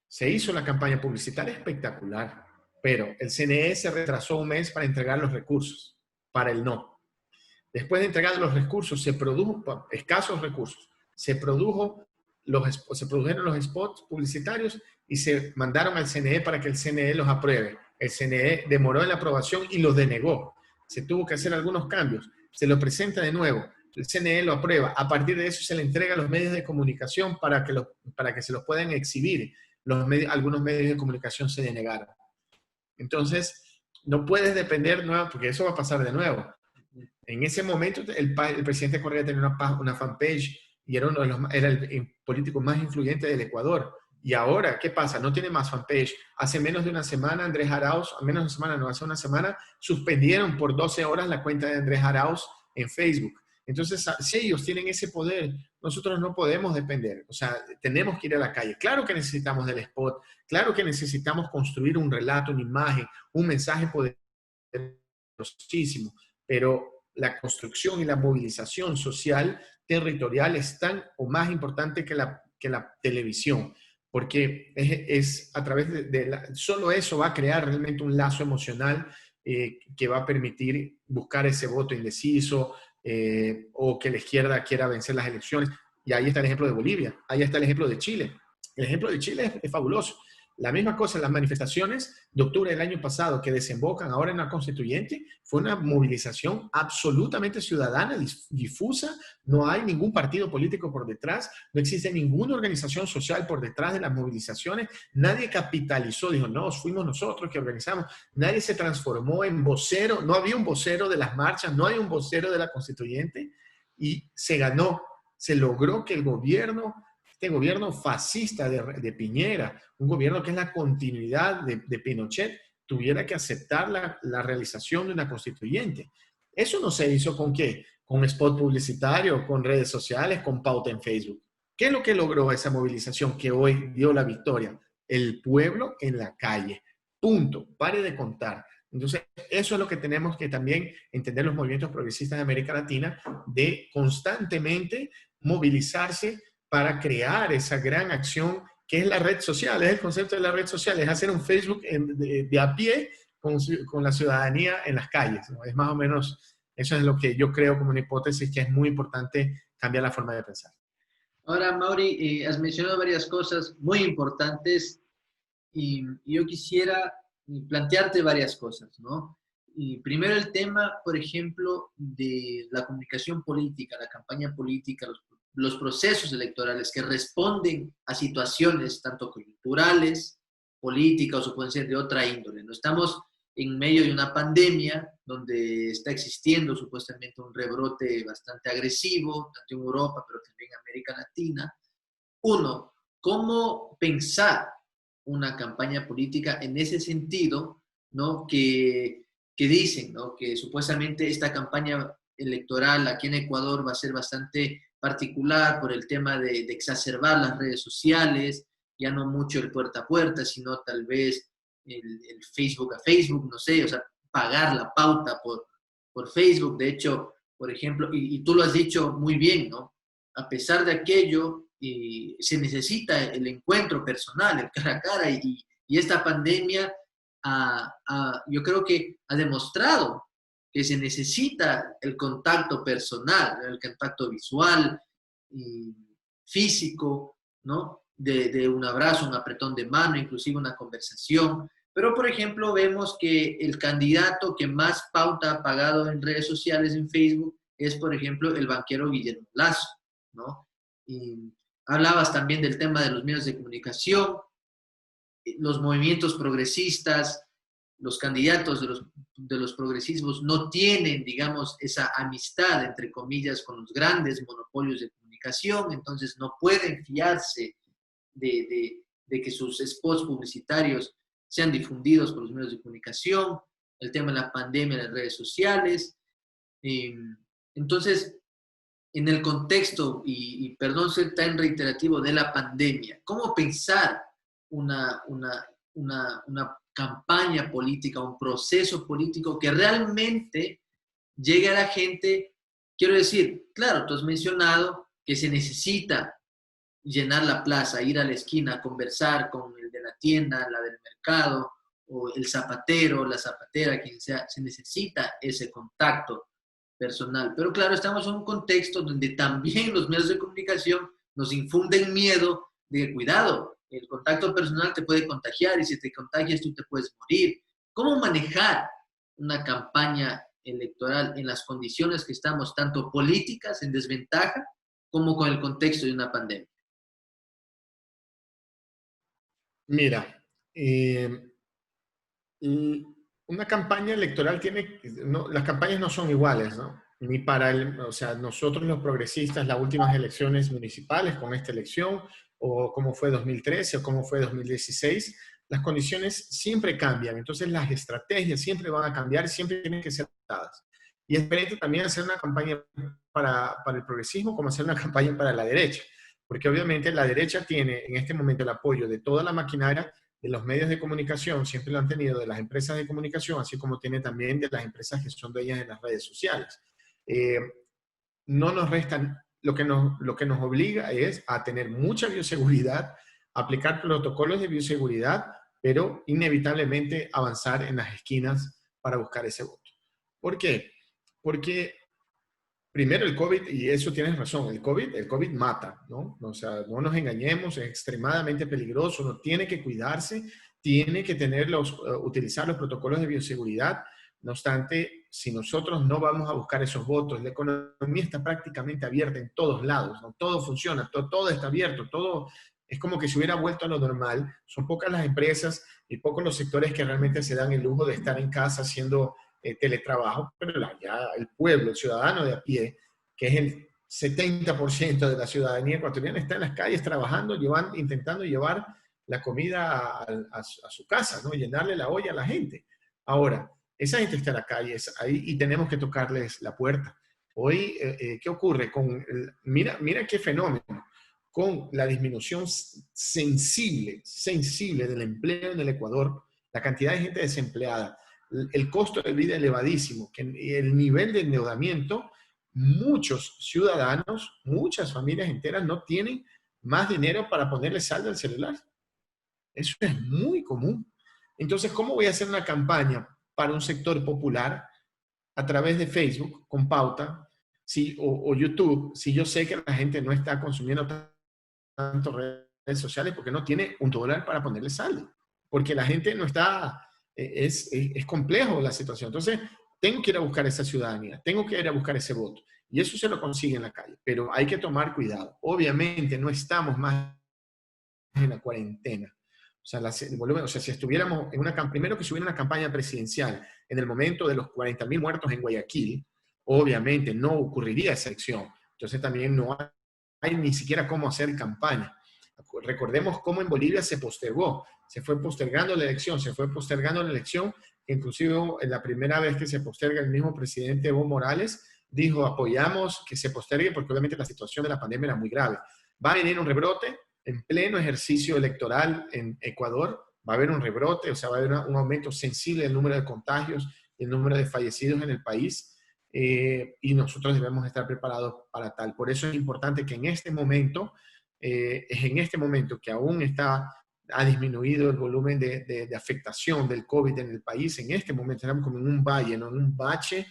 Se hizo la campaña publicitaria espectacular, pero el CNE se retrasó un mes para entregar los recursos para el no. Después de entregar los recursos, escasos recursos, se produjo se produjeron los spots publicitarios y se mandaron al CNE para que el CNE los apruebe. El CNE demoró en la aprobación y los denegó. Se tuvo que hacer algunos cambios. Se lo presenta de nuevo. El CNE lo aprueba. A partir de eso se le entrega a los medios de comunicación para que se los puedan exhibir. Algunos medios de comunicación se denegaron. Entonces, no puedes depender nuevo, porque eso va a pasar de nuevo. En ese momento, el presidente Correa tenía una fanpage y era, era el político más influyente del Ecuador. Y ahora, ¿qué pasa? No tiene más fanpage. Hace menos de una semana, Andrés Arauz, menos de una semana, no, hace una semana, suspendieron por 12 horas la cuenta de Andrés Arauz en Facebook. Entonces, si ellos tienen ese poder, nosotros no podemos depender. O sea, tenemos que ir a la calle. Claro que necesitamos del spot, claro que necesitamos construir un relato, una imagen, un mensaje poderosísimo, pero la construcción y la movilización social territorial es tan o más importante que la televisión, porque es a través solo eso va a crear realmente un lazo emocional que va a permitir buscar ese voto indeciso o que la izquierda quiera vencer las elecciones. Y ahí está el ejemplo de Bolivia, ahí está el ejemplo de Chile. El ejemplo de Chile es fabuloso. La misma cosa, las manifestaciones de octubre del año pasado que desembocan ahora en la constituyente, fue una movilización absolutamente ciudadana, difusa, no hay ningún partido político por detrás, no existe ninguna organización social por detrás de las movilizaciones, nadie capitalizó, dijo, no, fuimos nosotros que organizamos, nadie se transformó en vocero, no había un vocero de las marchas, no hay un vocero de la constituyente, y se ganó, se logró que el gobierno, este gobierno fascista de Piñera, un gobierno que es la continuidad de Pinochet, tuviera que aceptar la realización de una constituyente. Eso no se hizo ¿con qué? Con spot publicitario, con redes sociales, con pauta en Facebook. ¿Qué es lo que logró esa movilización que hoy dio la victoria? El pueblo en la calle. Punto. Pare de contar. Entonces, eso es lo que tenemos que también entender los movimientos progresistas de América Latina, de constantemente movilizarse para crear esa gran acción que es la red social, es el concepto de la red social, es hacer un Facebook de a pie con la ciudadanía en las calles, ¿no? Es más o menos, eso es lo que yo creo como una hipótesis que es muy importante cambiar la forma de pensar. Ahora, Mauri, has mencionado varias cosas muy importantes y yo quisiera plantearte varias cosas, ¿no? Y primero el tema, por ejemplo, de la comunicación política, la campaña política, los procesos electorales que responden a situaciones tanto coyunturales, políticas o pueden ser de otra índole. No estamos en medio de una pandemia donde está existiendo supuestamente un rebrote bastante agresivo, tanto en Europa, pero también en América Latina. Uno, ¿cómo pensar una campaña política en ese sentido, ¿no? Que dicen, ¿no? Que supuestamente esta campaña electoral aquí en Ecuador va a ser bastante particular por el tema de exacerbar las redes sociales, ya no mucho el puerta a puerta, sino tal vez el Facebook a Facebook, no sé, o sea, pagar la pauta por Facebook. De hecho, por ejemplo, y tú lo has dicho muy bien, ¿no? A pesar de aquello, se necesita el encuentro personal, el cara a cara, y esta pandemia yo creo que ha demostrado que se necesita el contacto personal, el contacto visual, y físico, ¿no? De un abrazo, un apretón de mano, inclusive una conversación. Pero, por ejemplo, vemos que el candidato que más pauta ha pagado en redes sociales, en Facebook, es, por ejemplo, el banquero Guillermo Lasso, ¿no? Y hablabas también del tema de los medios de comunicación, los movimientos progresistas, los candidatos de los progresismos no tienen, digamos, esa amistad, entre comillas, con los grandes monopolios de comunicación, entonces no pueden fiarse de que sus spots publicitarios sean difundidos por los medios de comunicación, el tema de la pandemia en las redes sociales. Entonces, en el contexto, y perdón ser tan reiterativo, de la pandemia, ¿cómo pensar una campaña política, un proceso político que realmente llegue a la gente? Quiero decir, claro, tú has mencionado que se necesita llenar la plaza, ir a la esquina, conversar con el de la tienda, la del mercado, o el zapatero, la zapatera, quien sea, se necesita ese contacto personal. Pero claro, estamos en un contexto donde también los medios de comunicación nos infunden miedo de que, cuidado, el contacto personal te puede contagiar y si te contagias tú te puedes morir. ¿Cómo manejar una campaña electoral en las condiciones que estamos, tanto políticas en desventaja como con el contexto de una pandemia? Mira, y una campaña electoral tiene, no, las campañas no son iguales, ¿no? Ni para o sea, nosotros los progresistas, las últimas elecciones municipales con esta elección, o como fue 2013 o como fue 2016, las condiciones siempre cambian, entonces las estrategias siempre van a cambiar y siempre tienen que ser adaptadas. Y es diferente también hacer una campaña para el progresismo como hacer una campaña para la derecha, porque obviamente la derecha tiene en este momento el apoyo de toda la maquinaria de los medios de comunicación, siempre lo han tenido de las empresas de comunicación, así como tiene también de las empresas que son dueñas de las redes sociales. Eh, no nos restan, lo que nos obliga es a tener mucha bioseguridad, aplicar protocolos de bioseguridad, pero inevitablemente avanzar en las esquinas para buscar ese voto. ¿Por qué? Porque primero el COVID, y eso tienes razón, el COVID mata, ¿no? O sea, no nos engañemos, es extremadamente peligroso, uno tiene que cuidarse, tiene que utilizar los protocolos de bioseguridad. No obstante, si nosotros no vamos a buscar esos votos, la economía está prácticamente abierta en todos lados, ¿no? Todo funciona, todo está abierto, todo es como que se hubiera vuelto a lo normal. Son pocas las empresas y pocos los sectores que realmente se dan el lujo de estar en casa haciendo teletrabajo, pero ya el pueblo, el ciudadano de a pie, que es el 70% de la ciudadanía ecuatoriana, está en las calles trabajando, intentando llevar la comida a su casa, ¿no? Llenarle la olla a la gente. Ahora, esa gente está en la calle ahí y tenemos que tocarles la puerta. Hoy, ¿qué ocurre? Mira qué fenómeno. Con la disminución sensible del empleo en el Ecuador, la cantidad de gente desempleada, el costo de vida elevadísimo, el nivel de endeudamiento, muchos ciudadanos, muchas familias enteras no tienen más dinero para ponerle saldo al celular. Eso es muy común. Entonces, ¿cómo voy a hacer una campaña para un sector popular a través de Facebook con pauta o YouTube si yo sé que la gente no está consumiendo tanto redes sociales porque no tiene $1 para ponerle saldo? Porque la gente no está, es complejo la situación. Entonces, tengo que ir a buscar esa ciudadanía, tengo que ir a buscar ese voto. Y eso se lo consigue en la calle, pero hay que tomar cuidado. Obviamente no estamos más en la cuarentena. O sea, si estuviéramos en primero que si hubiera una campaña presidencial en el momento de los 40.000 muertos en Guayaquil, obviamente no ocurriría esa elección. Entonces también no hay ni siquiera cómo hacer campaña. Recordemos cómo en Bolivia se postergó, se fue postergando la elección, inclusive en la primera vez que se posterga el mismo presidente Evo Morales dijo apoyamos que se postergue porque obviamente la situación de la pandemia era muy grave. Va a venir un rebrote en pleno ejercicio electoral en Ecuador, va a haber un rebrote, o sea, va a haber un aumento sensible del número de contagios y el número de fallecidos en el país. Y nosotros debemos estar preparados para tal. Por eso es importante que en este momento, que aún ha disminuido el volumen de afectación del COVID en el país, en este momento estamos como en un valle, ¿no? En un bache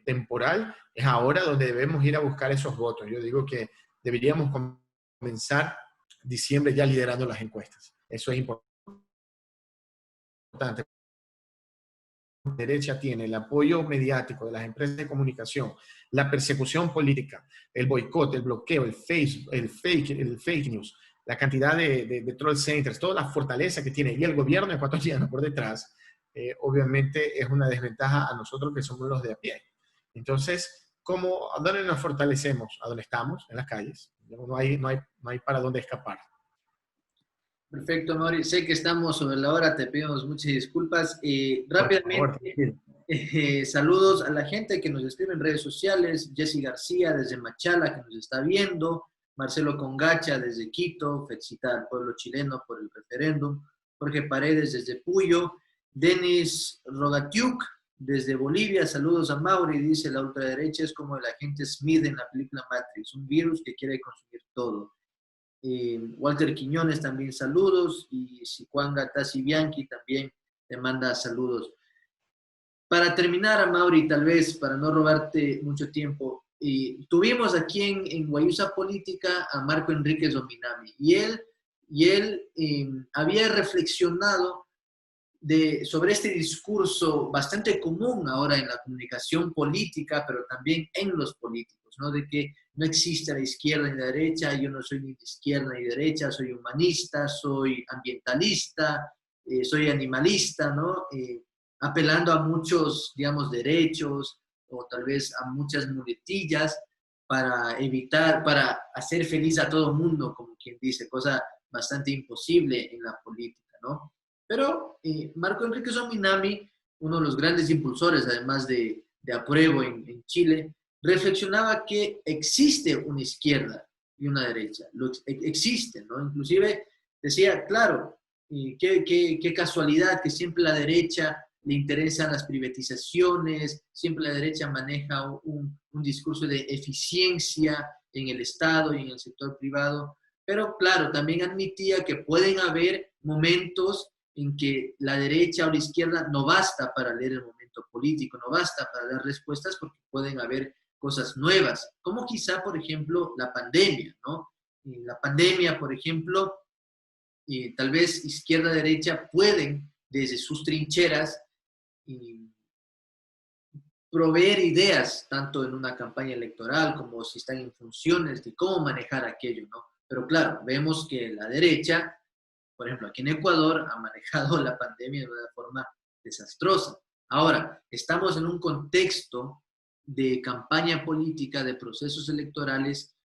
temporal, es ahora donde debemos ir a buscar esos votos. Yo digo que deberíamos comenzar diciembre ya liderando las encuestas. Eso es importante. La derecha tiene el apoyo mediático de las empresas de comunicación, la persecución política, el boicot, el bloqueo, el fake news, la cantidad de troll centers, toda la fortaleza que tiene y el gobierno ecuatoriano por detrás, obviamente es una desventaja a nosotros que somos los de a pie. Entonces, ¿a dónde nos fortalecemos? A dónde estamos, en las calles. No hay para dónde escapar. Perfecto, Mauri. Sé que estamos sobre la hora, te pedimos muchas disculpas. Rápidamente, saludos a la gente que nos escribe en redes sociales. Jessy García desde Machala, que nos está viendo. Marcelo Congacha desde Quito, felicitar al pueblo chileno por el referéndum. Jorge Paredes desde Puyo. Denis Rogatiuk desde Bolivia, saludos a Mauri. Dice, la ultraderecha es como el agente Smith en la película Matrix, un virus que quiere consumir todo. Walter Quiñones también saludos, y Juan Gatasi Bianchi también te manda saludos. Para terminar, Mauri, tal vez para no robarte mucho tiempo, y tuvimos aquí en Guayusa Política a Marco Enríquez Ominami, y él había reflexionado sobre este discurso bastante común ahora en la comunicación política, pero también en los políticos, ¿no? De que no existe la izquierda ni la derecha, yo no soy ni de izquierda ni de derecha, soy humanista, soy ambientalista, soy animalista, ¿no? Apelando a muchos, digamos, derechos o tal vez a muchas muletillas para evitar, para hacer feliz a todo el mundo, como quien dice, cosa bastante imposible en la política, ¿no? Pero Marco Enrique Ominami, uno de los grandes impulsores, además de Apruebo en Chile, reflexionaba que existe una izquierda y una derecha, existe, ¿no? Inclusive decía, claro, qué casualidad que siempre la derecha le interesan las privatizaciones, siempre la derecha maneja un discurso de eficiencia en el Estado y en el sector privado, pero claro, también admitía que pueden haber momentos en que la derecha o la izquierda no basta para leer el momento político, no basta para dar respuestas porque pueden haber cosas nuevas, como quizá, por ejemplo, la pandemia, ¿no? La pandemia, por ejemplo, tal vez izquierda-derecha pueden, desde sus trincheras, proveer ideas, tanto en una campaña electoral como si están en funciones de cómo manejar aquello, ¿no? Pero claro, vemos que la derecha, por ejemplo, aquí en Ecuador, ha manejado la pandemia de una forma desastrosa. Ahora, estamos en un contexto de campaña política, de procesos electorales.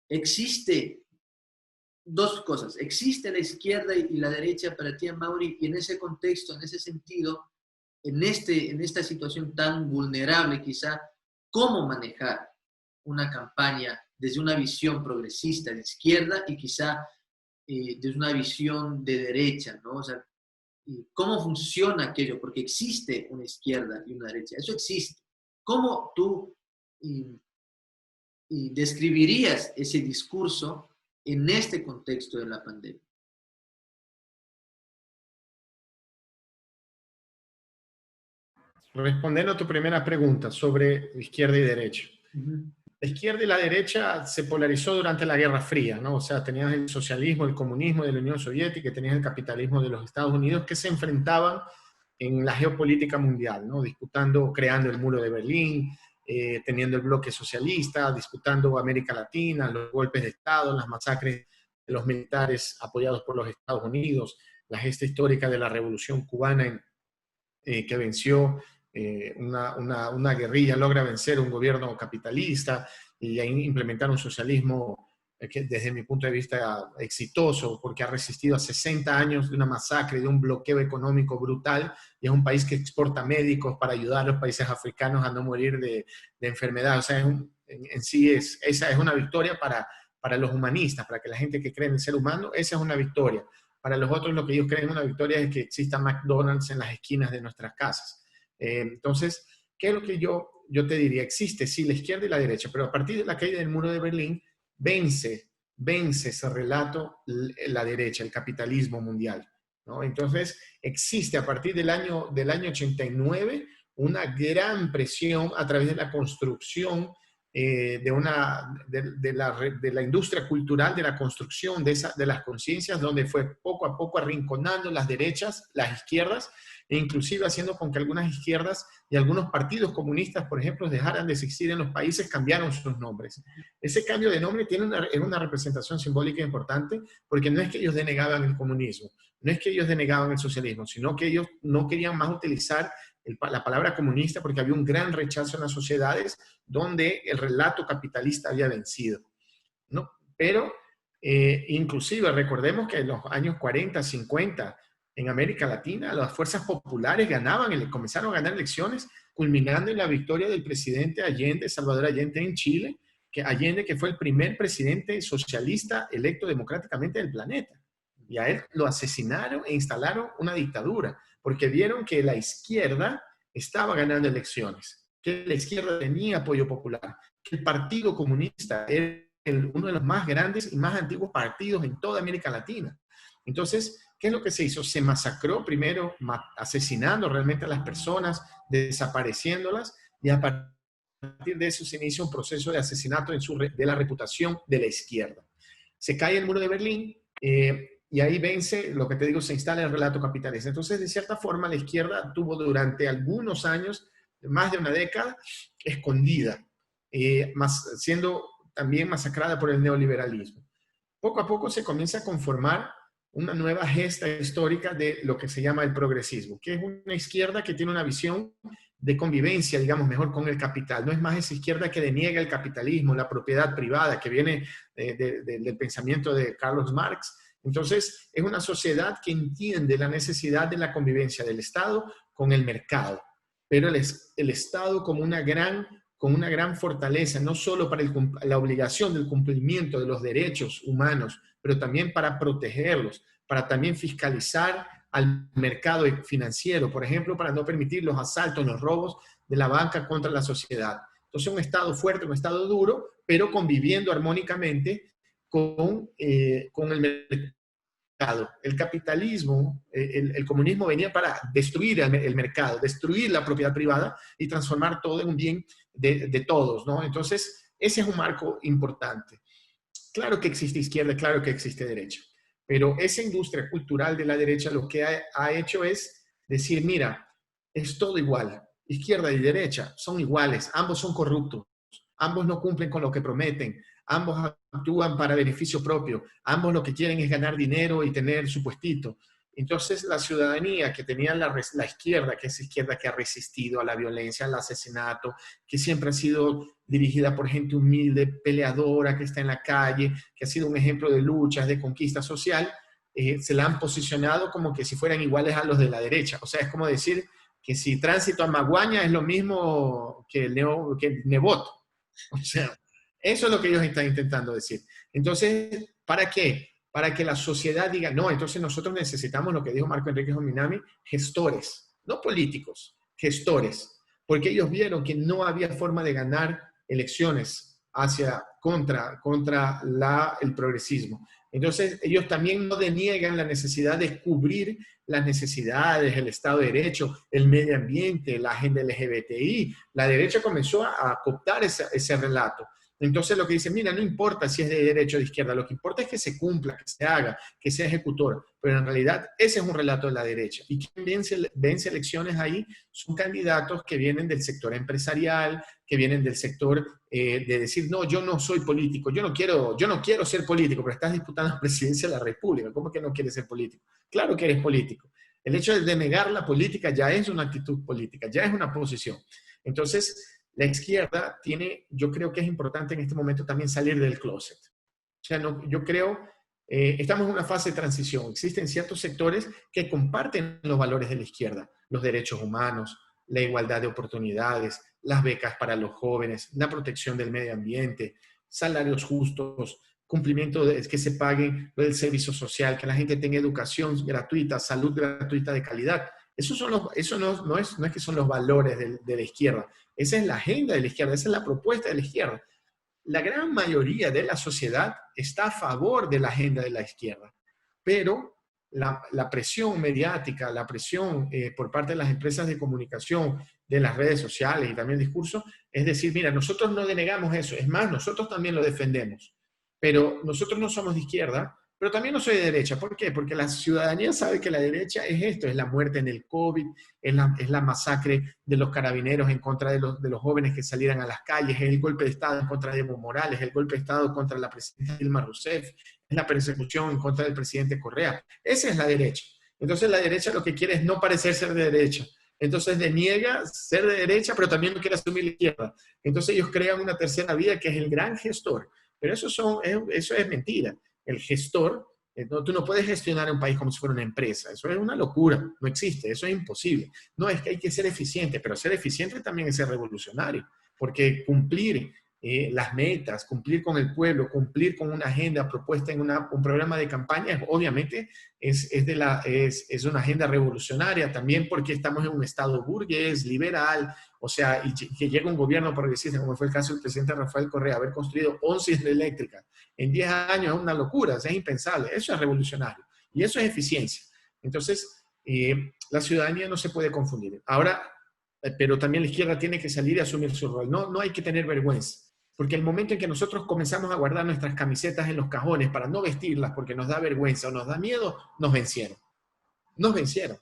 Existe dos cosas. Existe la izquierda y la derecha para ti, Mauri, y en ese contexto, en ese sentido, en esta situación tan vulnerable quizá, cómo manejar una campaña desde una visión progresista de izquierda y quizá desde una visión de derecha, ¿no? O sea, ¿cómo funciona aquello? Porque existe una izquierda y una derecha, eso existe. ¿Cómo tú describirías ese discurso en este contexto de la pandemia? Respondiendo a tu primera pregunta sobre izquierda y derecha. Uh-huh. La izquierda y la derecha se polarizó durante la Guerra Fría, ¿no? O sea, tenías el socialismo, el comunismo de la Unión Soviética y tenías el capitalismo de los Estados Unidos que se enfrentaban en la geopolítica mundial, ¿no? Disputando, creando el muro de Berlín, teniendo el bloque socialista, disputando América Latina, los golpes de Estado, las masacres de los militares apoyados por los Estados Unidos, la gesta histórica de la Revolución Cubana que venció una guerrilla, logra vencer un gobierno capitalista y implementar un socialismo que desde mi punto de vista exitoso, porque ha resistido a 60 años de una masacre, de un bloqueo económico brutal, y es un país que exporta médicos para ayudar a los países africanos a no morir de enfermedad. O sea, en sí esa es una victoria para los humanistas, para que la gente que cree en el ser humano, esa es una victoria. Para los otros, lo que ellos creen una victoria es que exista McDonald's en las esquinas de nuestras casas. Entonces, ¿qué es lo que yo te diría? Existe, sí, la izquierda y la derecha, pero a partir de la caída del muro de Berlín, vence ese relato la derecha, el capitalismo mundial, ¿no? Entonces, existe a partir del año 89 una gran presión a través de la construcción de la industria cultural, de la construcción de las conciencias, donde fue poco a poco arrinconando las derechas, las izquierdas, e inclusive haciendo con que algunas izquierdas y algunos partidos comunistas, por ejemplo, dejaran de existir en los países, cambiaron sus nombres. Ese cambio de nombre tiene una representación simbólica importante, porque no es que ellos denegaban el comunismo, no es que ellos denegaban el socialismo, sino que ellos no querían más utilizar la palabra comunista porque había un gran rechazo en las sociedades donde el relato capitalista había vencido, ¿no? Pero inclusive recordemos que en los años 40, 50, en América Latina, las fuerzas populares comenzaron a ganar elecciones, culminando en la victoria del presidente Allende, Salvador Allende, en Chile, que fue el primer presidente socialista electo democráticamente del planeta. Y a él lo asesinaron e instalaron una dictadura, porque vieron que la izquierda estaba ganando elecciones, que la izquierda tenía apoyo popular, que el Partido Comunista era uno de los más grandes y más antiguos partidos en toda América Latina. Entonces, ¿qué es lo que se hizo? Se masacró primero, asesinando realmente a las personas, desapareciéndolas, y a partir partir de eso se inicia un proceso de asesinato de la reputación de la izquierda. Se cae el muro de Berlín y ahí vence, lo que te digo, se instala el relato capitalista. Entonces, de cierta forma, la izquierda tuvo durante algunos años, más de una década, escondida, siendo también masacrada por el neoliberalismo. Poco a poco se comienza a conformar una nueva gesta histórica de lo que se llama el progresismo, que es una izquierda que tiene una visión de convivencia, digamos, mejor con el capital. No es más esa izquierda que deniega el capitalismo, la propiedad privada, que viene del pensamiento de Carlos Marx. Entonces, es una sociedad que entiende la necesidad de la convivencia del Estado con el mercado, pero el Estado como una gran fortaleza, no solo para la obligación del cumplimiento de los derechos humanos, pero también para protegerlos, para también fiscalizar al mercado financiero, por ejemplo, para no permitir los asaltos, los robos de la banca contra la sociedad. Entonces, un Estado fuerte, un Estado duro, pero conviviendo armónicamente con el mercado. El capitalismo, el comunismo venía para destruir el mercado, destruir la propiedad privada y transformar todo en un bien de todos, ¿no? Entonces, ese es un marco importante. Claro que existe izquierda, claro que existe derecha, pero esa industria cultural de la derecha lo que ha hecho es decir, mira, es todo igual, izquierda y derecha son iguales, ambos son corruptos, ambos no cumplen con lo que prometen, ambos actúan para beneficio propio, ambos lo que quieren es ganar dinero y tener su puestito. Entonces la ciudadanía que tenía la izquierda, que es izquierda que ha resistido a la violencia, al asesinato, que siempre ha sido dirigida por gente humilde, peleadora, que está en la calle, que ha sido un ejemplo de luchas, de conquista social, se la han posicionado como que si fueran iguales a los de la derecha. O sea, es como decir que si Tránsito a Maguaña es lo mismo que el Nebot. O sea, eso es lo que ellos están intentando decir. Entonces, ¿para qué? Para que la sociedad diga, no, entonces nosotros necesitamos lo que dijo Marco Enrique Jominami, gestores, no políticos, gestores, porque ellos vieron que no había forma de ganar elecciones contra el progresismo. Entonces, ellos también no deniegan la necesidad de cubrir las necesidades, el Estado de Derecho, el medio ambiente, la agenda LGBTI. La derecha comenzó a cooptar ese relato. Entonces lo que dicen, mira, no importa si es de derecha o de izquierda, lo que importa es que se cumpla, que se haga, que sea ejecutor. Pero en realidad ese es un relato de la derecha. Y quien vence elecciones ahí son candidatos que vienen del sector empresarial, que vienen del sector de decir, no, yo no soy político, yo no quiero ser político, pero estás disputando la presidencia de la República. ¿Cómo que no quieres ser político? Claro que eres político. El hecho de negar la política ya es una actitud política, ya es una posición. Entonces, la izquierda yo creo que es importante en este momento también salir del closet. O sea, yo creo, estamos en una fase de transición. Existen ciertos sectores que comparten los valores de la izquierda, los derechos humanos, la igualdad de oportunidades, las becas para los jóvenes, la protección del medio ambiente, salarios justos, cumplimiento que se pague del servicio social, que la gente tenga educación gratuita, salud gratuita de calidad. Eso no es que son los valores de la izquierda. Esa es la agenda de la izquierda, esa es la propuesta de la izquierda. La gran mayoría de la sociedad está a favor de la agenda de la izquierda, pero la presión mediática, la presión por parte de las empresas de comunicación, de las redes sociales y también el discurso, es decir, mira, nosotros no denegamos eso, es más, nosotros también lo defendemos, pero nosotros no somos de izquierda, pero también no soy de derecha. ¿Por qué? Porque la ciudadanía sabe que la derecha es esto, es la muerte en el COVID, es la masacre de los carabineros en contra de los jóvenes que salieran a las calles, es el golpe de Estado en contra de Evo Morales, es el golpe de Estado contra la presidenta Dilma Rousseff, es la persecución en contra del presidente Correa. Esa es la derecha. Entonces la derecha lo que quiere es no parecer ser de derecha. Entonces deniega ser de derecha, pero también no quiere asumir la izquierda. Entonces ellos crean una tercera vía que es el gran gestor. Pero eso es mentira. El gestor, tú no puedes gestionar un país como si fuera una empresa. Eso es una locura, no existe, eso es imposible. No, es que hay que ser eficiente, pero ser eficiente también es ser revolucionario, porque cumplir las metas, cumplir con el pueblo, cumplir con una agenda propuesta en un programa de campaña, obviamente es una agenda revolucionaria, también porque estamos en un estado burgués, liberal, o sea, y que llega un gobierno progresista, como fue el caso del presidente Rafael Correa, haber construido 11 eléctricas en 10 años es una locura, es impensable, eso es revolucionario, y eso es eficiencia. Entonces, la ciudadanía no se puede confundir. Ahora, pero también la izquierda tiene que salir y asumir su rol. No, no hay que tener vergüenza, porque el momento en que nosotros comenzamos a guardar nuestras camisetas en los cajones para no vestirlas porque nos da vergüenza o nos da miedo, nos vencieron. Nos vencieron,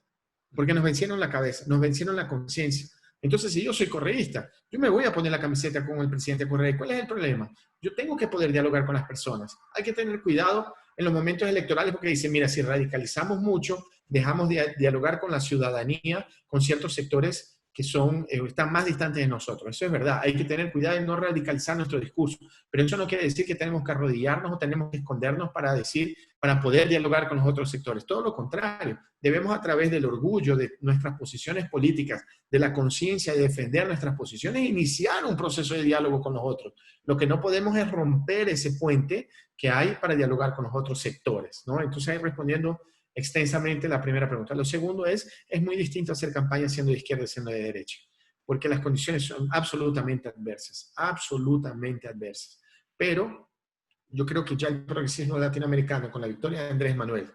porque nos vencieron la cabeza, nos vencieron la conciencia. Entonces, si yo soy correísta, yo me voy a poner la camiseta con el presidente Correa. ¿Cuál es el problema? Yo tengo que poder dialogar con las personas. Hay que tener cuidado en los momentos electorales porque dicen, mira, si radicalizamos mucho, dejamos de dialogar con la ciudadanía, con ciertos sectores que están más distantes de nosotros. Eso es verdad. Hay que tener cuidado en no radicalizar nuestro discurso. Pero eso no quiere decir que tenemos que arrodillarnos o tenemos que escondernos para poder dialogar con los otros sectores. Todo lo contrario. Debemos, a través del orgullo de nuestras posiciones políticas, de la conciencia de defender nuestras posiciones, iniciar un proceso de diálogo con los otros. Lo que no podemos es romper ese puente que hay para dialogar con los otros sectores, ¿no? Entonces, ahí respondiendo extensamente la primera pregunta. Lo segundo es muy distinto hacer campaña siendo de izquierda y siendo de derecha, porque las condiciones son absolutamente adversas. Pero yo creo que ya el progresismo latinoamericano, con la victoria de Andrés Manuel,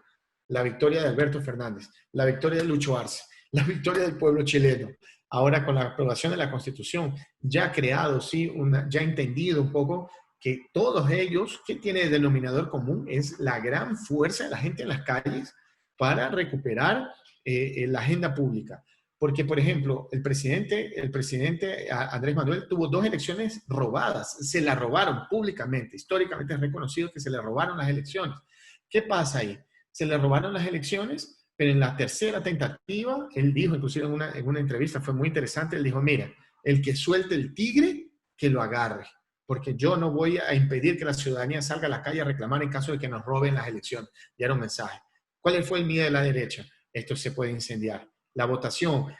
la victoria de Alberto Fernández, la victoria de Lucho Arce, la victoria del pueblo chileno, ahora con la aprobación de la Constitución, ya ha creado, sí, ya ha entendido un poco que todos ellos, ¿qué tiene de denominador común? Es la gran fuerza de la gente en las calles para recuperar la agenda pública. Porque, por ejemplo, el presidente Andrés Manuel tuvo 2 elecciones robadas. Se la robaron públicamente. Históricamente es reconocido que se le robaron las elecciones. ¿Qué pasa ahí? Se le robaron las elecciones, pero en la tercera tentativa, él dijo, inclusive en una entrevista, fue muy interesante, él dijo, mira, el que suelte el tigre, que lo agarre. Porque yo no voy a impedir que la ciudadanía salga a la calle a reclamar en caso de que nos roben las elecciones. Ya era un mensaje. ¿Cuál fue el miedo de la derecha? Esto se puede incendiar. La votación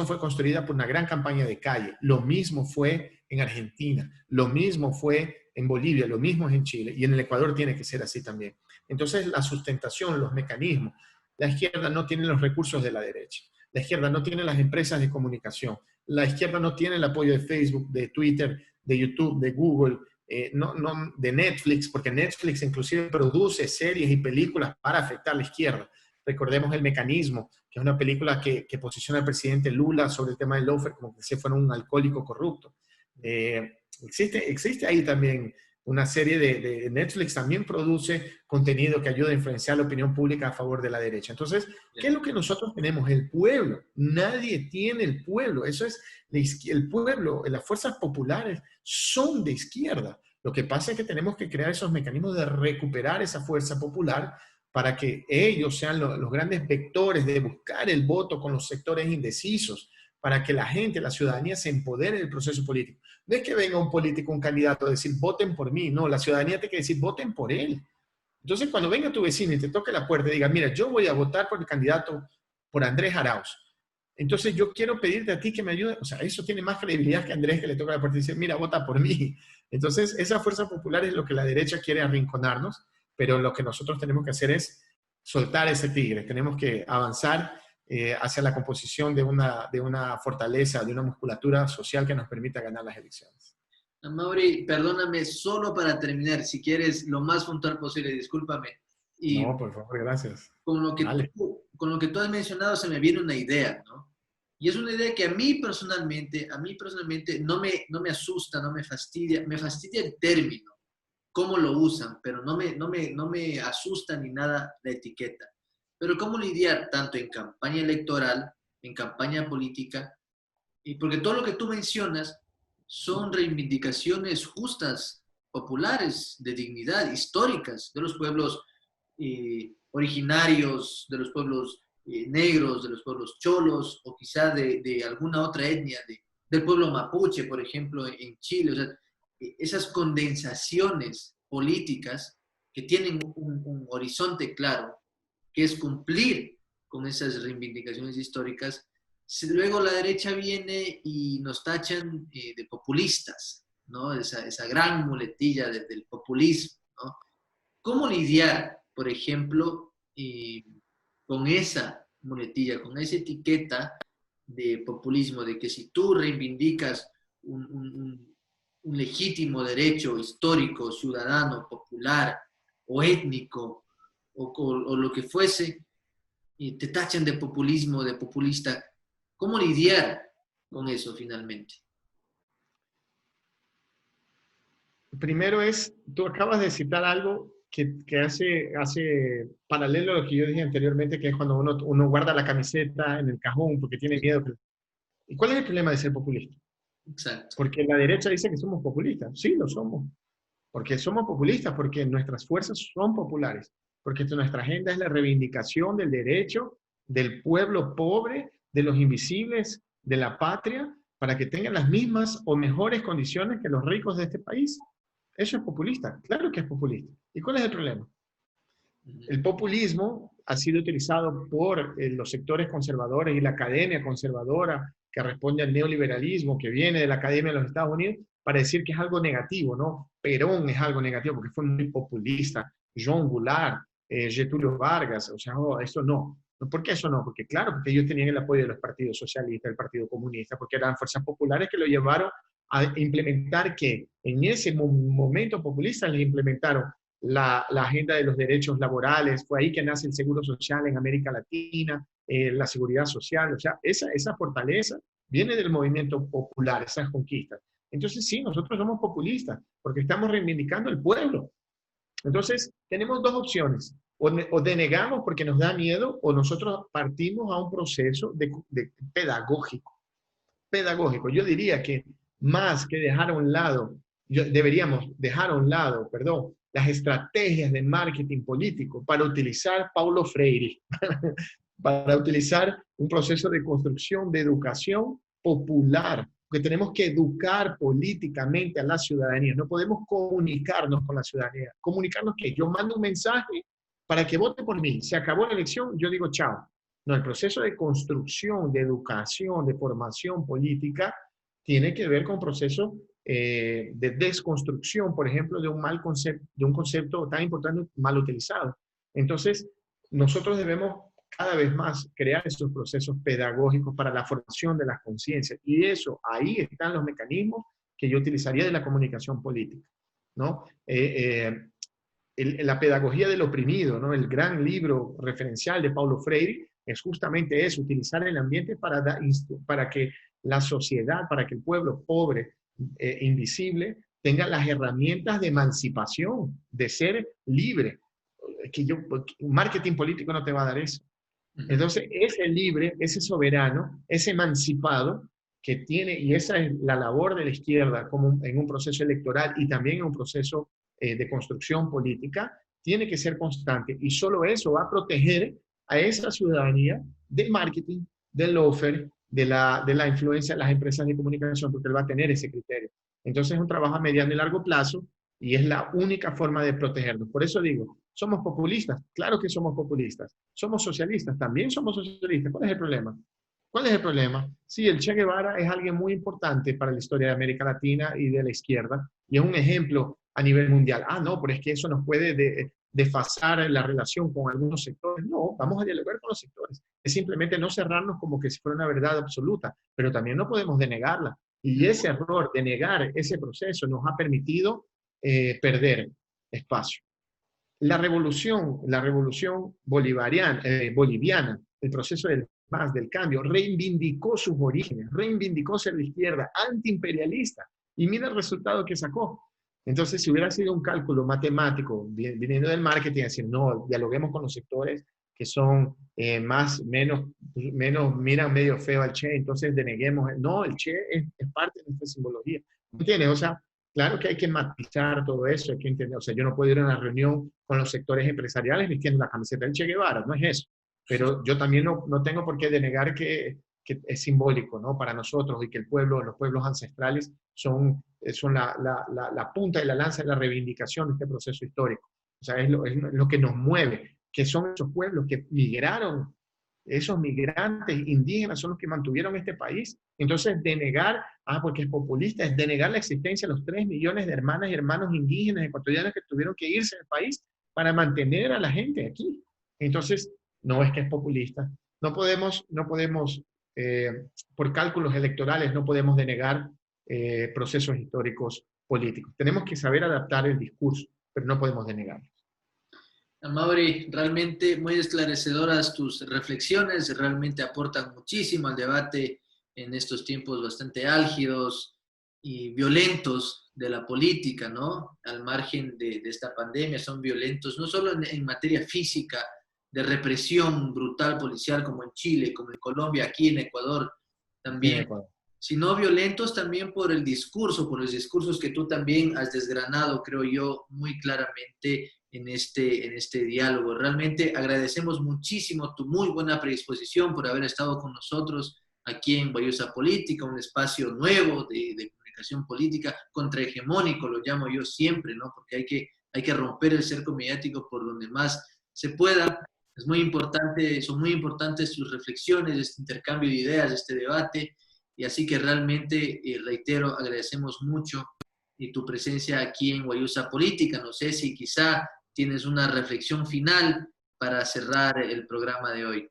fue construida por una gran campaña de calle. Lo mismo fue en Argentina, lo mismo fue en Bolivia, lo mismo es en Chile, y en el Ecuador tiene que ser así también. Entonces, la sustentación, los mecanismos, la izquierda no tiene los recursos de la derecha. La izquierda no tiene las empresas de comunicación. La izquierda no tiene el apoyo de Facebook, de Twitter, de YouTube, de Google, de Netflix, porque Netflix inclusive produce series y películas para afectar a la izquierda. Recordemos El Mecanismo, que es una película que posiciona al presidente Lula sobre el tema del lawfare como que si fuera un alcohólico corrupto. Existe ahí también una serie de Netflix, también produce contenido que ayuda a influenciar la opinión pública a favor de la derecha. Entonces, ¿qué es lo que nosotros tenemos? El pueblo. Nadie tiene el pueblo. Eso es, el pueblo, las fuerzas populares son de izquierda. Lo que pasa es que tenemos que crear esos mecanismos de recuperar esa fuerza popular para que ellos sean los grandes vectores de buscar el voto con los sectores indecisos, para que la gente, la ciudadanía se empodere del proceso político. No es que venga un político, un candidato a decir, voten por mí. No, la ciudadanía tiene que decir, voten por él. Entonces, cuando venga tu vecino y te toque la puerta y diga, mira, yo voy a votar por el candidato, por Andrés Arauz. Entonces, yo quiero pedirte a ti que me ayude. O sea, eso tiene más credibilidad que Andrés, que le toca la puerta y dice, mira, vota por mí. Entonces, esa fuerza popular es lo que la derecha quiere arrinconarnos, pero lo que nosotros tenemos que hacer es soltar ese tigre. Tenemos que avanzar hacia la composición de una fortaleza, de una musculatura social que nos permita ganar las elecciones. Mauri, perdóname, solo para terminar, si quieres, lo más puntual posible, discúlpame. Y no, por favor, gracias. Con lo que tú has mencionado se me viene una idea, ¿no? Y es una idea que a mí personalmente no me asusta, no me fastidia el término, cómo lo usan, pero no me asusta ni nada la etiqueta. Pero cómo lidiar tanto en campaña electoral, en campaña política, y porque todo lo que tú mencionas son reivindicaciones justas, populares, de dignidad, históricas, de los pueblos originarios, de los pueblos negros, de los pueblos cholos, o quizá de alguna otra etnia, del pueblo mapuche, por ejemplo, en Chile. O sea, esas condensaciones políticas que tienen un horizonte claro, que es cumplir con esas reivindicaciones históricas. Luego la derecha viene y nos tachan de populistas, ¿no? Esa gran muletilla del populismo, ¿no? ¿Cómo lidiar, por ejemplo, con esa muletilla, con esa etiqueta de populismo, de que si tú reivindicas un legítimo derecho histórico, ciudadano, popular o étnico, o lo que fuese, y te tachan de populismo, de populista? ¿Cómo lidiar con eso finalmente? Primero tú acabas de citar algo que hace paralelo a lo que yo dije anteriormente, que es cuando uno guarda la camiseta en el cajón porque tiene miedo. ¿Y cuál es el problema de ser populista? Exacto. Porque la derecha dice que somos populistas. Sí, lo somos. Porque somos populistas, porque nuestras fuerzas son populares, porque nuestra agenda es la reivindicación del derecho del pueblo pobre, de los invisibles, de la patria, para que tengan las mismas o mejores condiciones que los ricos de este país. Eso es populista, claro que es populista. ¿Y cuál es el problema? El populismo ha sido utilizado por los sectores conservadores y la academia conservadora que responde al neoliberalismo que viene de la academia de los Estados Unidos para decir que es algo negativo, ¿no? Perón es algo negativo porque fue muy populista, Jean Goulart, Getúlio Vargas, o sea, oh, eso no. ¿Por qué eso no? Porque claro, porque ellos tenían el apoyo de los partidos socialistas, del Partido Comunista, porque eran fuerzas populares que lo llevaron a implementar que en ese momento populista les implementaron la agenda de los derechos laborales, fue ahí que nace el seguro social en América Latina, la seguridad social, o sea, esa fortaleza viene del movimiento popular, esas conquistas. Entonces sí, nosotros somos populistas, porque estamos reivindicando el pueblo. Entonces, tenemos dos opciones, o denegamos porque nos da miedo, o nosotros partimos a un proceso pedagógico. Yo diría que más que dejar a un lado, deberíamos dejar a un lado, perdón, las estrategias de marketing político para utilizar Paulo Freire, para utilizar un proceso de construcción de educación popular, porque tenemos que educar políticamente a la ciudadanía, no podemos comunicarnos con la ciudadanía. Comunicarnos que yo mando un mensaje para que vote por mí, se acabó la elección, yo digo chao. No, el proceso de construcción, de educación, de formación política, tiene que ver con un proceso de desconstrucción, por ejemplo, de un concepto tan importante mal utilizado. Entonces, nosotros debemos cada vez más crear esos procesos pedagógicos para la formación de las conciencias. Y eso, ahí están los mecanismos que yo utilizaría de la comunicación política, ¿no? La pedagogía del oprimido, ¿no? El gran libro referencial de Paulo Freire es justamente eso, utilizar el ambiente para que la sociedad, para que el pueblo pobre, invisible, tenga las herramientas de emancipación, de ser libre. Marketing político no te va a dar eso. Entonces, ese libre, ese soberano, ese emancipado que tiene, y esa es la labor de la izquierda como en un proceso electoral y también en un proceso de construcción política, tiene que ser constante. Y solo eso va a proteger a esa ciudadanía del marketing, del lawfare, de la influencia de las empresas de comunicación, porque él va a tener ese criterio. Entonces es un trabajo a mediano y largo plazo y es la única forma de protegernos. Por eso digo, ¿somos populistas? Claro que somos populistas. ¿Somos socialistas? También somos socialistas. ¿Cuál es el problema? ¿Cuál es el problema? Sí, el Che Guevara es alguien muy importante para la historia de América Latina y de la izquierda, y es un ejemplo a nivel mundial. Ah, no, pero es que eso nos puede desfasar la relación con algunos sectores. No, vamos a dialogar con los sectores. Es simplemente no cerrarnos como que si fuera una verdad absoluta, pero también no podemos denegarla. Y ese error de negar ese proceso nos ha permitido perder espacio. La revolución boliviana, el proceso del cambio, reivindicó sus orígenes, reivindicó ser de izquierda, antiimperialista, y mira el resultado que sacó. Entonces, si hubiera sido un cálculo matemático, viniendo del marketing, decir, no, dialoguemos con los sectores que son menos, miran medio feo al Che, entonces deneguemos. No, el Che es parte de nuestra simbología. ¿Entiendes? O sea, claro que hay que matizar todo eso, hay que entender, o sea, yo no puedo ir a una reunión con los sectores empresariales vistiendo la camiseta del Che Guevara, no es eso. Pero yo también no tengo por qué denegar que es simbólico, ¿no? Para nosotros y que los pueblos ancestrales son la punta de la lanza de la reivindicación de este proceso histórico. O sea, es lo que nos mueve, que son esos pueblos que migraron, esos migrantes indígenas son los que mantuvieron este país. Entonces, denegar, porque es populista, es denegar la existencia de los 3 millones de hermanas y hermanos indígenas ecuatorianos que tuvieron que irse del país para mantener a la gente aquí. Entonces, no es que es populista. No podemos por cálculos electorales, no podemos denegar procesos históricos políticos. Tenemos que saber adaptar el discurso, pero no podemos denegarlos. Amaury, realmente muy esclarecedoras tus reflexiones, realmente aportan muchísimo al debate en estos tiempos bastante álgidos y violentos de la política, ¿no? Al margen de esta pandemia, son violentos no solo en materia física, de represión brutal policial como en Chile, como en Colombia, aquí en Ecuador aquí en también, Ecuador. sino violentos también por el discurso, por los discursos que tú también has desgranado, creo yo, muy claramente en este diálogo. Realmente agradecemos muchísimo tu muy buena predisposición por haber estado con nosotros aquí en Guayusa Política, un espacio nuevo de comunicación política, contrahegemónico, lo llamo yo siempre, ¿no? Porque hay que romper el cerco mediático por donde más se pueda. Es muy importante, son muy importantes tus reflexiones, este intercambio de ideas, este debate, y así que realmente, reitero, agradecemos mucho tu presencia aquí en Guayusa Política. No sé si quizá tienes una reflexión final para cerrar el programa de hoy.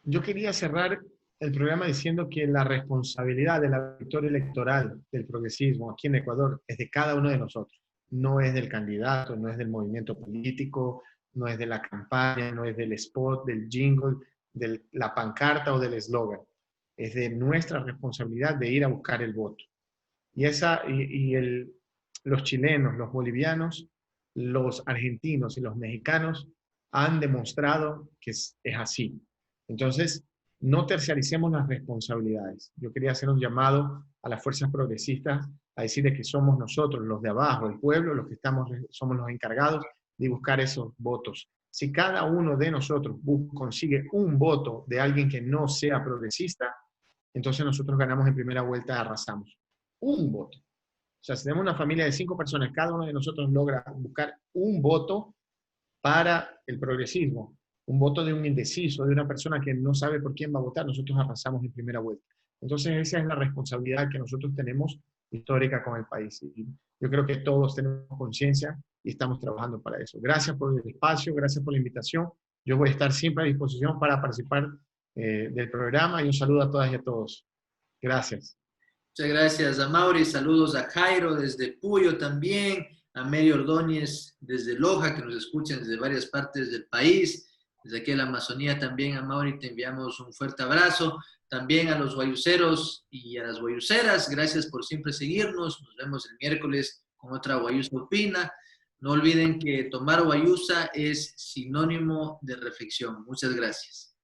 Yo quería cerrar el programa diciendo que la responsabilidad de la victoria electoral del progresismo aquí en Ecuador es de cada uno de nosotros. No es del candidato, no es del movimiento político, no es de la campaña, no es del spot, del jingle, de la pancarta o del eslogan. Es de nuestra responsabilidad de ir a buscar el voto. Los chilenos, los bolivianos, los argentinos y los mexicanos han demostrado que es así. Entonces, no terciaricemos las responsabilidades. Yo quería hacer un llamado a las fuerzas progresistas a decirles que somos nosotros, los de abajo, el pueblo, los que somos los encargados de buscar esos votos. Si cada uno de nosotros consigue un voto de alguien que no sea progresista, entonces nosotros ganamos en primera vuelta, arrasamos. Un voto. O sea, si tenemos una familia de 5 personas, cada uno de nosotros logra buscar un voto para el progresismo, un voto de un indeciso, de una persona que no sabe por quién va a votar, nosotros arrasamos en primera vuelta. Entonces, esa es la responsabilidad que nosotros tenemos histórica con el país. Y yo creo que todos tenemos conciencia y estamos trabajando para eso. Gracias por el espacio, gracias por la invitación. Yo voy a estar siempre a disposición para participar del programa y un saludo a todas y a todos. Gracias. Muchas gracias a Mauri, saludos a Jairo desde Puyo también, a Mary Ordóñez desde Loja, que nos escuchan desde varias partes del país, desde aquí en la Amazonía también a Mauri te enviamos un fuerte abrazo, también a los guayuseros y a las guayuseras, gracias por siempre seguirnos, nos vemos el miércoles con otra Guayusa Opina, no olviden que tomar guayusa es sinónimo de reflexión, muchas gracias.